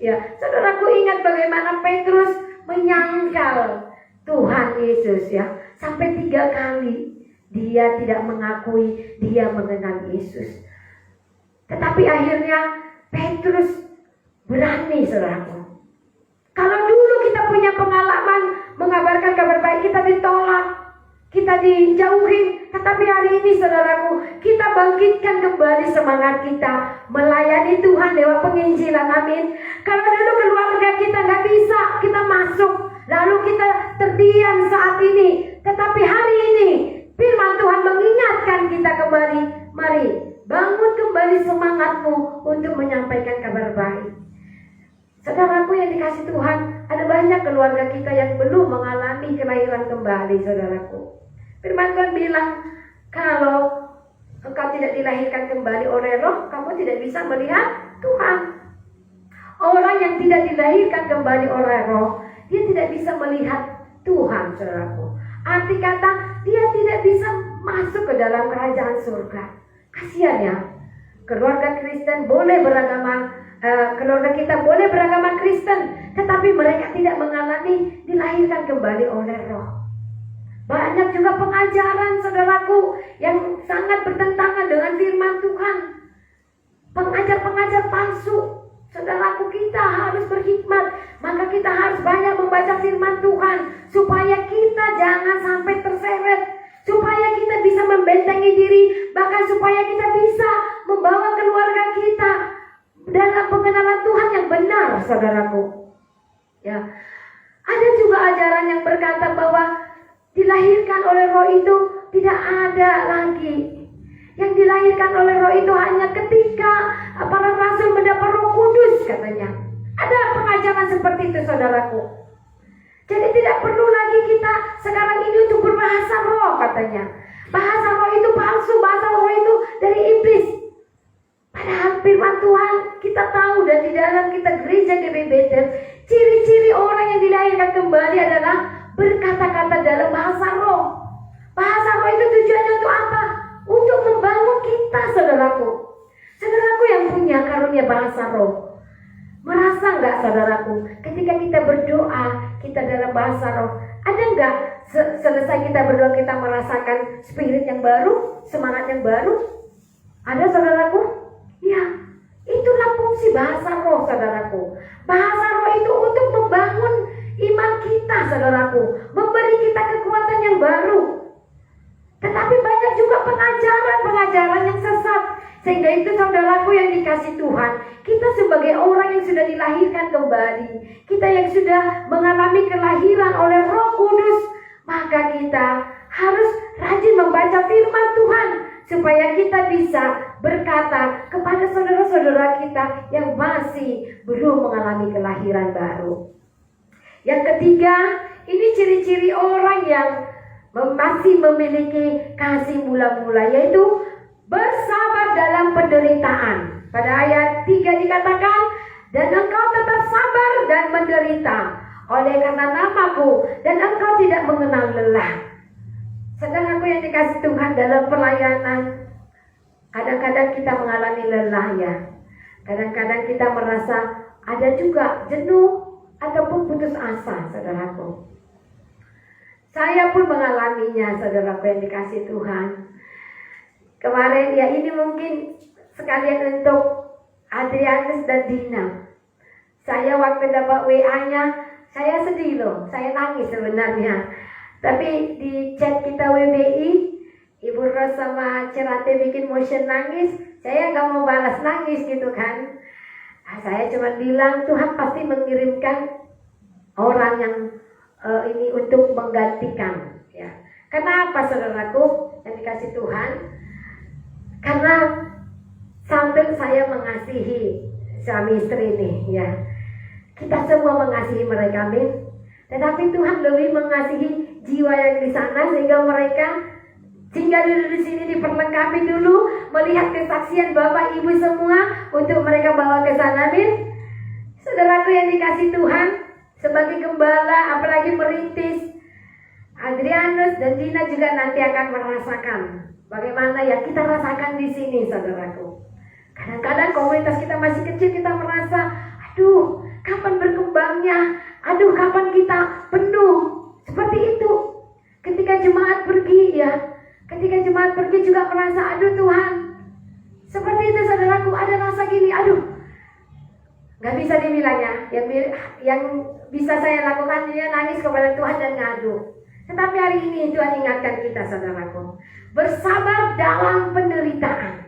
Ya, saudaraku, ingat bagaimana Petrus menyangkal Tuhan Yesus, ya, sampai 3 kali dia tidak mengakui dia mengenal Yesus. Tetapi akhirnya Petrus berani, saudaraku. Kalau dulu kita punya pengalaman mengabarkan kabar baik, kita ditolak, kita dijauhin. Tetapi hari ini, saudaraku, kita bangkitkan kembali semangat kita melayani Tuhan lewat penginjilan. Amin. Kalau dulu keluarga kita nggak bisa, kita masuk, lalu kita terdiam saat ini. Tetapi hari ini firman Tuhan mengingatkan kita kembali. Mari bangun kembali semangatmu untuk menyampaikan kabar baik. Saudaraku yang dikasih Tuhan, ada banyak keluarga kita yang belum mengalami kelahiran kembali, saudaraku. Firman Tuhan bilang, kalau engkau tidak dilahirkan kembali oleh Roh, kamu tidak bisa melihat Tuhan. Orang yang tidak dilahirkan kembali oleh Roh, dia tidak bisa melihat Tuhan, saudaraku. Arti kata, dia tidak bisa masuk ke dalam kerajaan surga. Kasihan, ya. Keluarga Kristen boleh beragama, keluarga kita boleh beragama Kristen, tetapi mereka tidak mengalami dilahirkan kembali oleh Roh. Banyak juga pengajaran, saudaraku, yang sangat bertentangan dengan firman Tuhan. Pengajar-pengajar palsu. Saudaraku, kita harus berhikmat. Maka kita harus banyak membaca firman Tuhan, supaya kita jangan sampai terseret, supaya kita bisa membentengi diri, bahkan supaya kita bisa membawa keluarga kita dalam pengenalan Tuhan yang benar, saudaraku. Ya, ada juga ajaran yang berkata bahwa dilahirkan oleh Roh itu tidak ada lagi. Yang dilahirkan oleh Roh itu hanya ketika para rasul mendapat Roh Kudus, katanya. Ada pengajaran seperti itu, saudaraku. Jadi tidak perlu lagi kita sekarang ini untuk berbahasa roh, katanya. Bahasa roh itu palsu, bahasa roh itu dari iblis. Padahal firman Tuhan kita tahu, dan di dalam kita gereja GB Bethel, ciri-ciri orang yang dilahirkan kembali adalah berkata-kata dalam bahasa roh. Bahasa roh itu tujuannya untuk apa? Untuk membangun kita, saudaraku. Saudaraku yang punya karunia bahasa roh, merasa enggak, saudaraku, ketika kita berdoa, kita dalam bahasa roh, ada enggak selesai kita berdoa kita merasakan spirit yang baru, semangat yang baru? Ada, saudaraku? Ya, itulah fungsi bahasa roh, saudaraku. Bahasa roh itu untuk membangun iman kita, saudaraku, memberi kita kekuatan yang baru. Tetapi banyak juga pengajaran yang sesat. Sehingga itu, saudaraku yang dikasih Tuhan, kita sebagai orang yang sudah dilahirkan kembali, kita yang sudah mengalami kelahiran oleh Roh Kudus, maka kita harus rajin membaca firman Tuhan, supaya kita bisa berkata kepada saudara-saudara kita yang masih belum mengalami kelahiran baru. Yang ketiga, ini ciri-ciri orang yang masih memiliki kasih mula-mula, yaitu penderitaan. Pada ayat 3 dikatakan, dan engkau tetap sabar dan menderita oleh karena namaku, dan engkau tidak mengenal lelah. Saudaraku yang dikasih Tuhan, dalam pelayanan kadang-kadang kita mengalami lelah ya. Kadang-kadang kita merasa ada juga jenuh ataupun putus asa, saudaraku. Saya pun mengalaminya, saudaraku yang dikasih Tuhan. Kemarin ya, ini mungkin sekalian untuk Adrianus dan Dina. Saya waktu dapat WA-nya, saya sedih loh, saya nangis sebenarnya. Tapi di chat kita WBI, Ibu Ros sama Cerate bikin motion nangis, saya nggak mau balas nangis gitu kan. Saya cuma bilang Tuhan pasti mengirimkan orang yang ini untuk menggantikan. Ya. Kenapa saudaraku yang dikasih Tuhan? Karena sambil saya mengasihi suami istri ini, ya, kita semua mengasihi mereka, amin. Tetapi Tuhan lebih mengasihi jiwa yang di sana sehingga mereka tinggal dulu di sini, diperlengkapi dulu, melihat kesaksian Bapak Ibu semua untuk mereka bawa ke sana, amin. Saudaraku yang dikasih Tuhan, sebagai gembala apalagi merintis, Adrianus dan Dina juga nanti akan merasakan bagaimana yang kita rasakan di sini, saudaraku. Kadang-kadang komunitas kita masih kecil, kita merasa, aduh, kapan berkembangnya? Aduh, kapan kita penuh? Seperti itu. Ketika jemaat pergi ya, ketika jemaat pergi juga merasa, aduh Tuhan. Seperti itu saudaraku, ada rasa gini, aduh. Gak bisa dibilang ya, yang bisa saya lakukan dia nangis kepada Tuhan dan ngadu. Tetapi hari ini Tuhan ingatkan kita saudaraku, bersabar dalam penderitaan.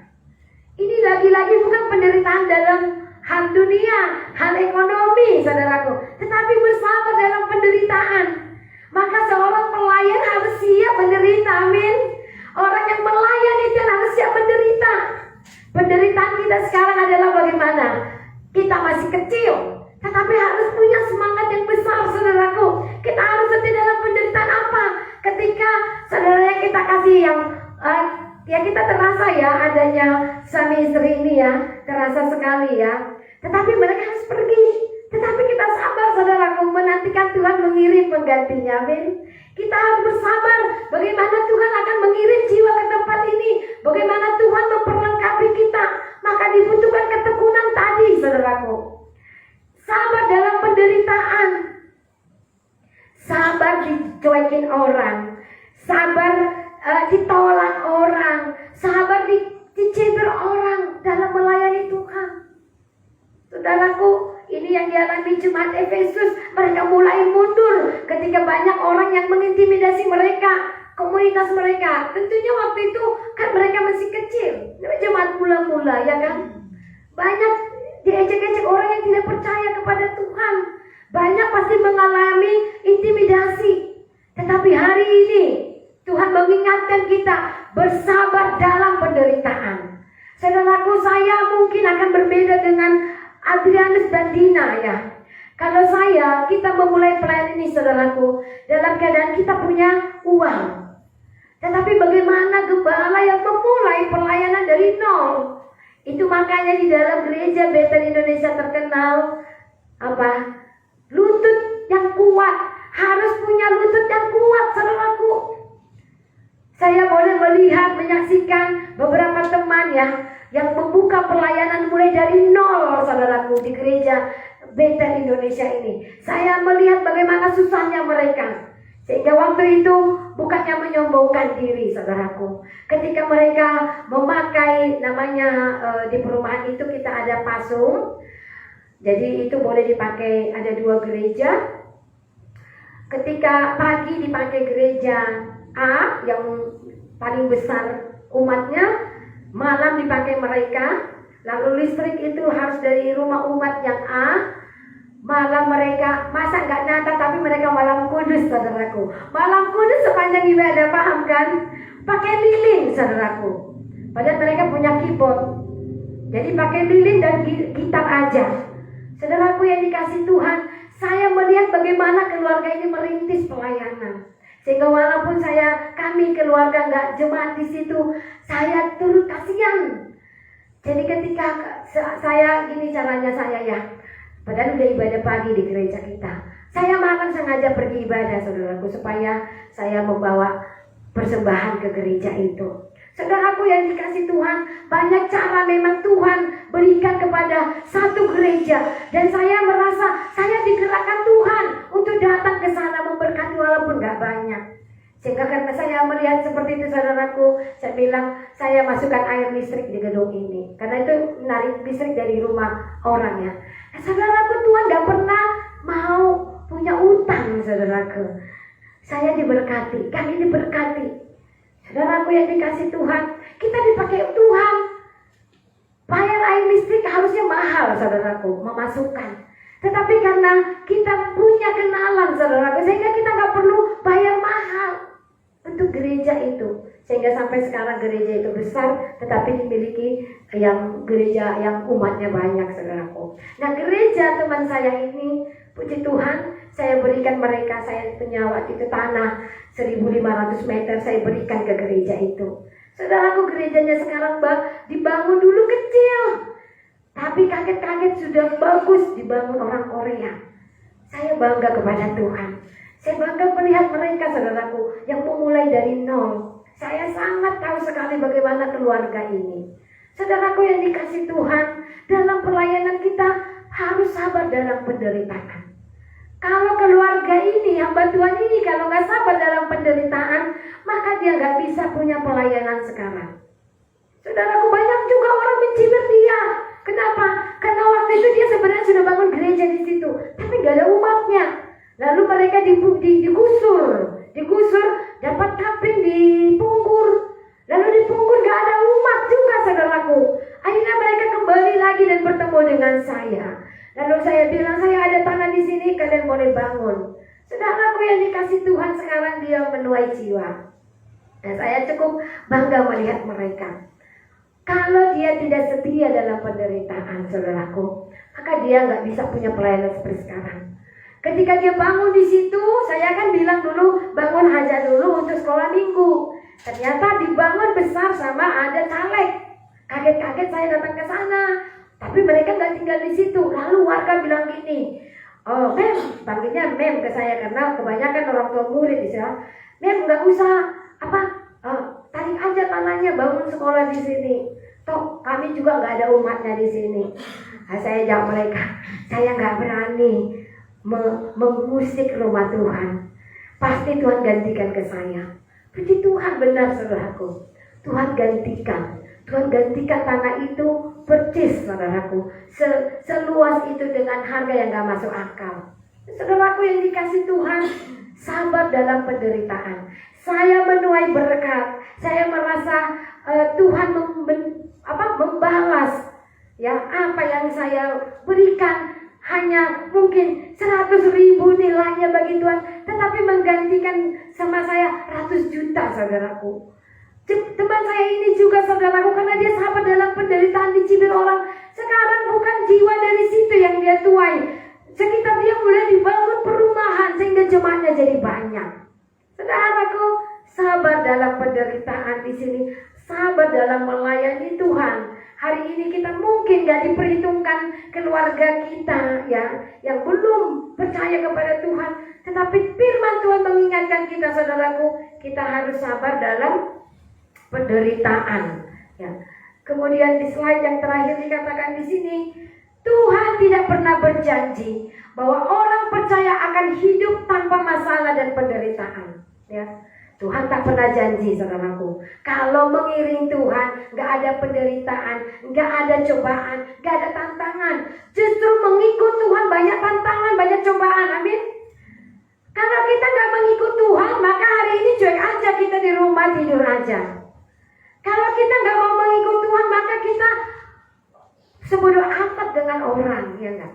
Ini lagi-lagi bukan penderitaan dalam hal dunia, hal ekonomi, saudaraku, tetapi bersabar dalam penderitaan. Maka seorang pelayan harus siap menderita, amin. Orang yang melayani itu harus siap menderita. Penderitaan kita sekarang adalah bagaimana? Kita masih kecil, tetapi harus punya semangat yang besar, saudaraku. Kita harus setia dalam penderitaan apa? Ketika saudara yang kita kasih yang ya kita terasa ya adanya suami istri ini ya, terasa sekali ya. Tetapi mereka harus pergi. Tetapi kita sabar saudaraku, menantikan Tuhan mengirim penggantinya, amin. Kita harus bersabar bagaimana Tuhan akan mengirim jiwa ke tempat ini, bagaimana Tuhan memperlengkapi kita. Maka dibutuhkan ketekunan tadi saudaraku. Sabar dalam penderitaan, sabar dicuekin orang, sabar ditolak orang, sabar dicibir orang dalam melayani Tuhan. Saudaraku, ini yang dialami jemaat Efesus, mereka mulai mundur ketika banyak orang yang mengintimidasi mereka, komunitas mereka. Tentunya waktu itu kan mereka masih kecil, jemaat mula-mula ya kan. Banyak diejek-ejek orang yang tidak percaya kepada Tuhan. Banyak pasti mengalami intimidasi. Tetapi hari ini Tuhan mengingatkan kita bersabar dalam penderitaan. Saudaraku, saya mungkin akan berbeda dengan Adrianus dan Dina ya. Kalau kita memulai pelayanan ini saudaraku, dalam keadaan kita punya uang. Tetapi bagaimana gembala yang memulai pelayanan dari nol? Itu makanya di dalam gereja Bethel Indonesia terkenal apa? Lutut yang kuat. Harus punya lutut yang kuat saudaraku. Saya boleh melihat, menyaksikan beberapa teman ya yang membuka pelayanan mulai dari nol saudaraku di gereja Bethel Indonesia ini. Saya melihat bagaimana susahnya mereka. Sehingga waktu itu bukannya menyombongkan diri saudaraku. Ketika mereka memakai namanya di perumahan itu kita ada pasung. Jadi itu boleh dipakai, ada 2 gereja. Ketika pagi dipakai gereja A yang paling besar umatnya, malam dipakai mereka. Lalu listrik itu harus dari rumah umat yang A. Malam mereka, masa nggak nyata tapi mereka malam kudus saudaraku. Malam kudus sepanjang ibadah, paham kan? Pakai lilin saudaraku. Padahal mereka punya keyboard. Jadi pakai lilin dan gitar aja. Saudaraku yang dikasih Tuhan, saya melihat bagaimana keluarga ini merintis pelayanan. Sehingga walaupun kami keluarga nggak jemaat di situ, saya turut kasihan. Jadi ketika saya gini caranya saya ya, padahal udah ibadah pagi di gereja kita, saya malam sengaja pergi ibadah saudaraku supaya saya membawa persembahan ke gereja itu. Saudaraku yang dikasih Tuhan, banyak cara memang Tuhan berikan kepada satu gereja. Dan saya merasa saya digerakkan Tuhan untuk datang ke sana memberkati walaupun gak banyak. Sehingga karena saya melihat seperti itu saudaraku, saya bilang saya masukkan air listrik di gedung ini. Karena itu menarik listrik dari rumah orang ya. Nah, saudaraku, Tuhan gak pernah mau punya utang saudaraku. Saya diberkati, kami diberkati. Saudaraku yang dikasih Tuhan, kita dipakai Tuhan. Bayar air listrik harusnya mahal saudaraku, memasukkan. Tetapi karena kita punya kenalan saudaraku, sehingga kita gak perlu bayar mahal untuk gereja itu. Sehingga sampai sekarang gereja itu besar, tetapi dimiliki yang gereja yang umatnya banyak saudaraku. Nah gereja teman saya ini, puji Tuhan, saya berikan mereka, saya punya waktu itu tanah 1.500 meter saya berikan ke gereja itu. Saudaraku, gerejanya sekarang dibangun dulu kecil, tapi kaget-kaget sudah bagus dibangun orang Korea. Saya bangga kepada Tuhan. Saya bangga melihat mereka saudaraku yang memulai dari nol. Saya sangat tahu sekali bagaimana keluarga ini. Saudaraku yang dikasih Tuhan, dalam pelayanan kita harus sabar dalam penderitaan. Kalau keluarga ini, hamba Tuhan ini kalau gak sabar dalam penderitaan, maka dia gak bisa punya pelayanan sekarang. Saudaraku, banyak juga orang mencibir dia. Kenapa? Karena waktu itu dia sebenarnya sudah bangun gereja di situ, tapi gak ada umatnya. Lalu mereka digusur, dapat kapling dipungkur. Lalu dipungkur gak ada umat juga saudaraku. Akhirnya mereka kembali lagi dan bertemu dengan saya. Lalu saya bilang, saya ada tanah di sini, kalian boleh bangun. Saudaraku yang dikasih Tuhan sekarang dia menuai jiwa. Dan saya cukup bangga melihat mereka. Kalau dia tidak setia dalam penderitaan saudaraku, maka dia nggak bisa punya pelayanan seperti sekarang. Ketika dia bangun di situ, saya kan bilang dulu bangun aja dulu untuk sekolah minggu. Ternyata dibangun besar sama ada caleg. Kaget-kaget saya datang ke sana. Tapi mereka nggak tinggal di situ. Lalu warga bilang gini, oh Mem, panggilnya Mem ke saya karena kebanyakan orang tua murid di sana. Mem nggak usah tarik aja tanahnya, bangun sekolah di sini. Toh kami juga nggak ada umatnya di sini. Nah, saya jawab mereka, saya nggak berani mengusik rumah Tuhan. Pasti Tuhan gantikan ke saya. Puji Tuhan benar saudaraku. Tuhan gantikan. Tuhan gantikan tanah itu percis saudaraku, seluas itu dengan harga yang gak masuk akal. Saudaraku yang dikasih Tuhan, sabar dalam penderitaan. Saya menuai berkat. Saya merasa Tuhan membalas ya apa yang saya berikan. Hanya mungkin 100.000 nilainya bagi Tuhan, tetapi menggantikan sama saya ratus juta saudaraku. Teman saya ini juga saudaraku, karena dia sabar dalam penderitaan, dicibir orang. Sekarang bukan jiwa dari situ yang dia tuai. Sekitar dia mulai dibangun perumahan sehingga jemaatnya jadi banyak. Saudaraku, sabar dalam penderitaan di sini, sabar dalam melayani Tuhan. Hari ini kita mungkin gak diperhitungkan keluarga kita ya, yang belum percaya kepada Tuhan. Tetapi firman Tuhan mengingatkan kita saudaraku, kita harus sabar dalam penderitaan ya. Kemudian di slide yang terakhir dikatakan di sini, Tuhan tidak pernah berjanji bahwa orang percaya akan hidup tanpa masalah dan penderitaan ya. Tuhan tak pernah janji saudaraku, kalau mengiring Tuhan gak ada penderitaan, gak ada cobaan, gak ada tantangan. Justru mengikut Tuhan banyak tantangan, banyak cobaan, amin. Kalau kita gak mengikut Tuhan, maka hari ini cuek aja, kita di rumah tidur aja. Kalau kita gak mau mengikut Tuhan, maka kita sebodoh amat dengan orang, ya kan?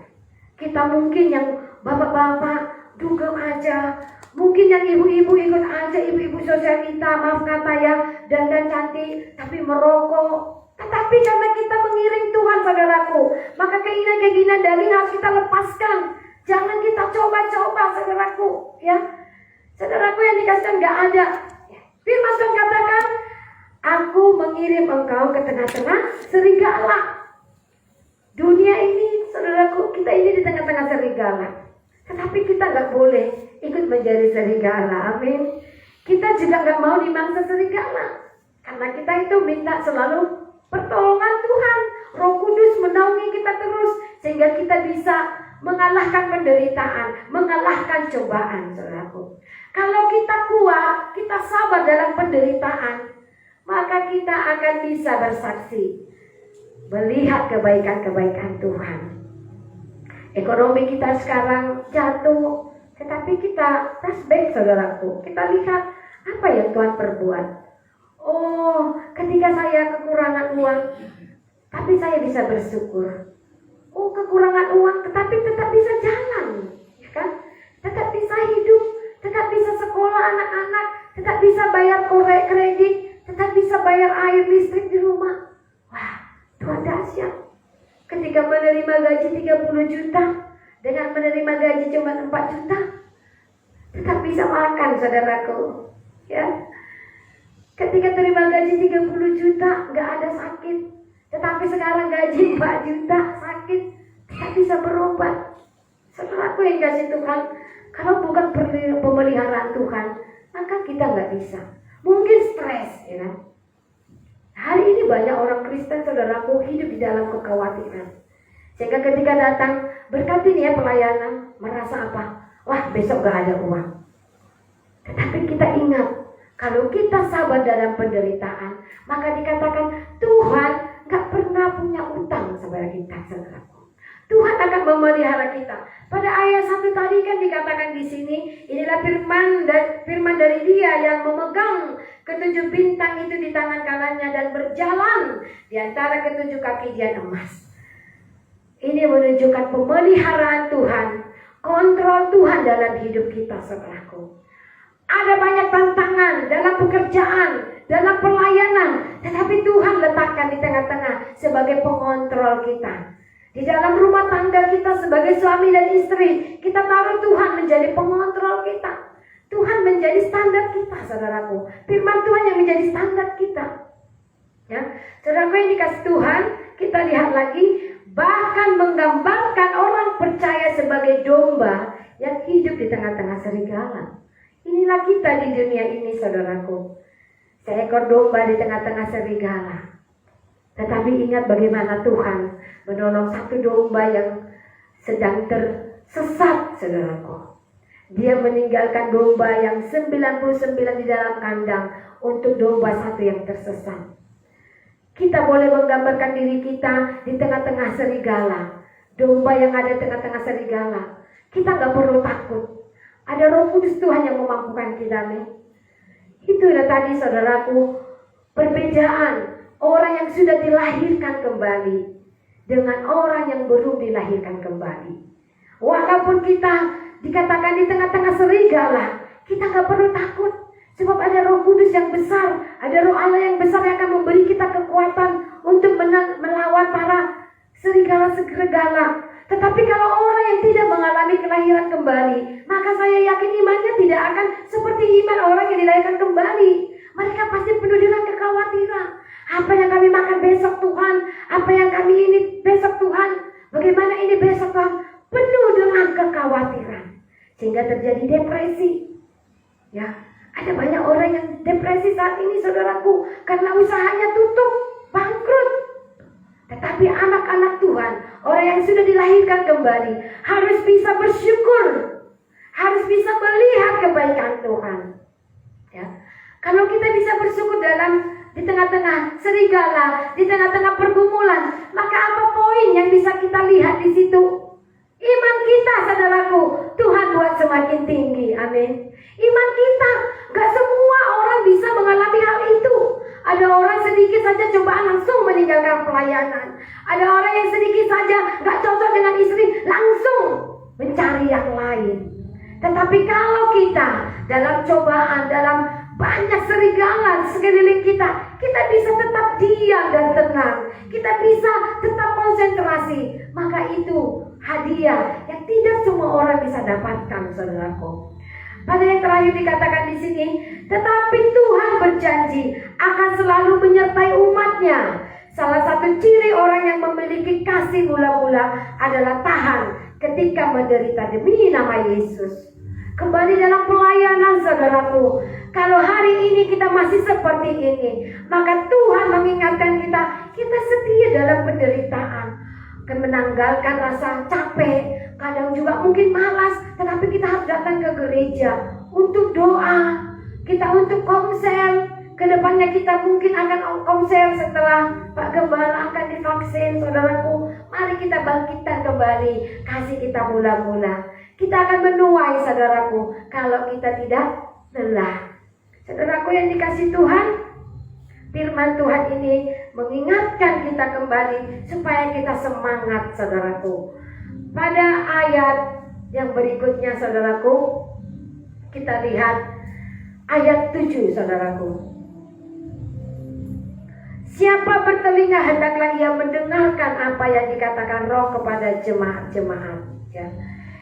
Kita mungkin yang bapak-bapak dugem aja, mungkin yang ibu-ibu ikut aja, ibu-ibu sosialita, maaf kata ya, dandan cantik, tapi merokok. Tetapi karena kita mengiring Tuhan saudaraku, maka keinginan-keinginan dari harus kita lepaskan. Jangan kita coba-coba saudaraku, ya. Saudaraku yang dikasihkan gak ada. Firman Tuhan katakan, Aku mengirim engkau ke tengah-tengah serigala. Dunia ini, saudaraku, kita ini di tengah-tengah serigala. Tetapi kita gak boleh ikut menjadi serigala. Amin. Kita juga gak mau dimangsa serigala. Karena kita itu minta selalu pertolongan Tuhan. Roh Kudus menaungi kita terus. Sehingga kita bisa mengalahkan penderitaan, mengalahkan cobaan, saudaraku. Kalau kita kuat, kita sabar dalam penderitaan, maka kita akan bisa bersaksi, melihat kebaikan-kebaikan Tuhan. Ekonomi kita sekarang jatuh, tetapi kita flashback, saudaraku. Kita lihat apa yang Tuhan perbuat. Oh, ketika saya kekurangan uang, tapi saya bisa bersyukur. Oh, kekurangan uang, tetapi tetap bisa jalan, ya kan? Tetap bisa hidup, tetap bisa sekolah anak-anak, tetap bisa bayar kredit, tetap bisa bayar air listrik di rumah. Wah, Tuhan dahsyat. Ketika menerima gaji 30 juta dengan menerima gaji cuma 4 juta, tetap bisa makan, saudaraku. Ya. Ketika terima gaji 30 juta, gak ada sakit. Tetapi sekarang gaji 4 juta, sakit, tetap bisa berobat. Saudaraku yang kasih Tuhan, kalau bukan pemeliharaan Tuhan, maka kita gak bisa. Mungkin stres, ya kan? Hari ini banyak orang Kristen, saudaraku, hidup di dalam kekhawatiran. Sehingga ketika datang, berkati nih ya pelayanan, merasa apa? Wah, besok gak ada uang. Tetapi kita ingat, kalau kita sabar dalam penderitaan, maka dikatakan Tuhan gak pernah punya utang kepada kita, saudaraku. Tuhan akan memelihara kita. Pada ayat 1 tadi kan dikatakan di sini, inilah firman dari Dia yang memegang ketujuh bintang itu di tangan kanannya dan berjalan di antara ketujuh kaki Dia emas. Ini menunjukkan pemeliharaan Tuhan, kontrol Tuhan dalam hidup kita, saudaraku. Ada banyak tantangan dalam pekerjaan, dalam pelayanan, tetapi Tuhan letakkan di tengah-tengah sebagai pengontrol kita. Di dalam rumah tangga kita sebagai suami dan istri, kita taruh Tuhan menjadi pengontrol kita. Tuhan menjadi standar kita, saudaraku. Firman Tuhan yang menjadi standar kita. Ya, saudaraku yang dikasih Tuhan, kita lihat lagi, bahkan menggambarkan orang percaya sebagai domba yang hidup di tengah-tengah serigala. Inilah kita di dunia ini, saudaraku. Seekor domba di tengah-tengah serigala. Tetapi ingat bagaimana Tuhan menolong satu domba yang sedang tersesat, saudaraku. Dia meninggalkan domba yang 99 di dalam kandang untuk domba satu yang tersesat. Kita boleh menggambarkan diri kita di tengah-tengah serigala. Domba yang ada di tengah-tengah serigala. Kita gak perlu takut. Ada Roh Kudus Tuhan yang memampukan kita, nih. Itulah tadi, saudaraku, perbedaan orang yang sudah dilahirkan kembali dengan orang yang belum dilahirkan kembali. Walaupun kita dikatakan di tengah-tengah serigala, kita gak perlu takut. Sebab ada Roh Kudus yang besar, ada Roh Allah yang besar yang akan memberi kita kekuatan untuk melawan para serigala-serigala. Tetapi kalau orang yang tidak mengalami kelahiran kembali, maka saya yakin imannya tidak akan seperti iman orang yang dilahirkan kembali. Mereka pasti penuh dengan kekhawatiran. Apa yang kami makan besok Tuhan? Apa yang kami ini besok Tuhan? Bagaimana ini besok Tuhan? Penuh dengan kekhawatiran. Sehingga terjadi depresi. Ya, ada banyak orang yang depresi saat ini, saudaraku, karena usahanya tutup, bangkrut. Tetapi anak-anak Tuhan, orang yang sudah dilahirkan kembali, harus bisa bersyukur, harus bisa melihat kebaikan Tuhan. Ya, kalau kita bisa bersyukur di tengah-tengah serigala, di tengah-tengah pergumulan, maka apa poin yang bisa kita lihat di situ? Iman kita, saudaraku, Tuhan buat semakin tinggi. Amin. Iman kita, gak semua orang bisa mengalami hal itu. Ada orang sedikit saja cobaan langsung meninggalkan pelayanan. Ada orang yang sedikit saja gak cocok dengan istri, langsung mencari yang lain. Tetapi kalau kita dalam cobaan, dalam banyak serigala sekeliling kita, kita bisa tetap diam dan tenang. Kita bisa tetap konsentrasi. Maka itu hadiah yang tidak semua orang bisa dapatkan, saudaraku. Pada yang terakhir dikatakan di sini, tetapi Tuhan berjanji akan selalu menyertai umatnya. Salah satu ciri orang yang memiliki kasih mula-mula adalah tahan ketika menderita demi nama Yesus. Kembali dalam pelayanan, saudaraku, kalau hari ini kita masih seperti ini, maka Tuhan mengingatkan kita setia dalam penderitaan, menanggalkan rasa capek, kadang juga mungkin malas, tetapi kita harus datang ke gereja untuk doa, kita untuk komsel. Kedepannya kita mungkin akan komsel setelah Pak Gembala akan divaksin, saudaraku. Mari kita bangkitkan kembali kasih kita mula-mula. Kita akan menuai, saudaraku, kalau kita tidak lelah. Saudaraku yang dikasih Tuhan, firman Tuhan ini mengingatkan kita kembali supaya kita semangat, saudaraku. Pada ayat yang berikutnya, saudaraku, kita lihat ayat 7, saudaraku. Siapa bertelinga hendaklah ia mendengarkan apa yang dikatakan Roh kepada jemaat-jemaat. Ya.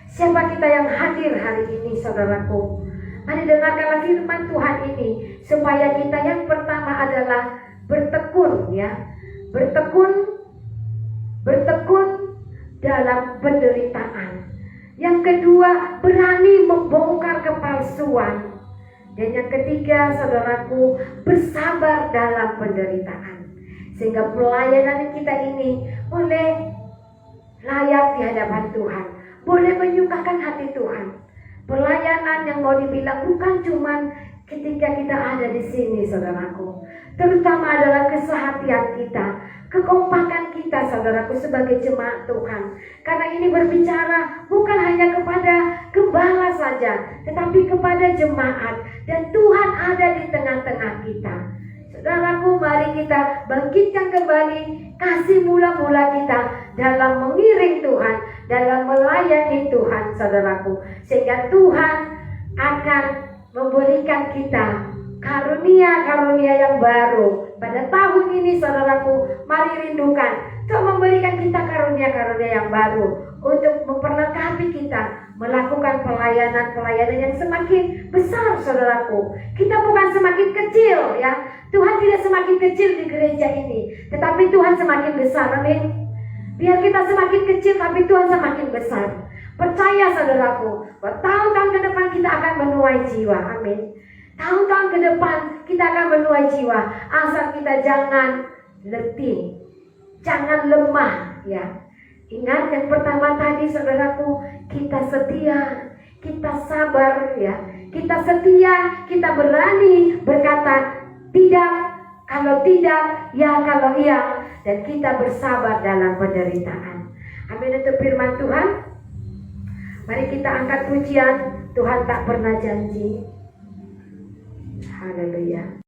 Siapa kita yang hadir hari ini, saudaraku? Mari dengarkanlah firman Tuhan ini supaya kita yang pertama adalah bertekun, ya, bertekun dalam penderitaan. Yang kedua, berani membongkar kepalsuan. Dan yang ketiga, saudaraku, bersabar dalam penderitaan. Sehingga pelayanan kita ini boleh layak di hadapan Tuhan, boleh menyukakan hati Tuhan. Pelayanan yang mau dibilang bukan cuma ketika kita ada di sini, saudaraku. Terutama adalah kesehatian kita, kekompakan kita, saudaraku, sebagai jemaat Tuhan. Karena ini berbicara bukan hanya kepada gembala saja, tetapi kepada jemaat. Dan Tuhan ada di tengah-tengah kita. Saudaraku, mari kita bangkitkan kembali kasih mula-mula kita dalam mengiring Tuhan, dalam melayani Tuhan, saudaraku. Sehingga Tuhan akan memberikan kita karunia-karunia yang baru. Pada tahun ini, saudaraku, mari rindukan untuk memberikan kita karunia-karunia yang baru untuk memperlengkapi kita melakukan pelayanan-pelayanan yang semakin besar, saudaraku. Kita bukan semakin kecil, ya. Tuhan tidak semakin kecil di gereja ini, tetapi Tuhan semakin besar, amin. Biar kita semakin kecil, tapi Tuhan semakin besar. Percaya, saudaraku, bahwa tahun-tahun ke depan kita akan menuai jiwa, amin. Tahun-tahun ke depan kita akan menuai jiwa, asal kita jangan letih, jangan lemah, ya. Ingat yang pertama tadi, saudaraku, kita setia, kita sabar, ya. Kita setia, kita berani berkata tidak kalau tidak, ya kalau iya, dan kita bersabar dalam penderitaan. Amin. Untuk firman Tuhan, mari kita angkat pujian. Tuhan tak pernah janji. Haleluya.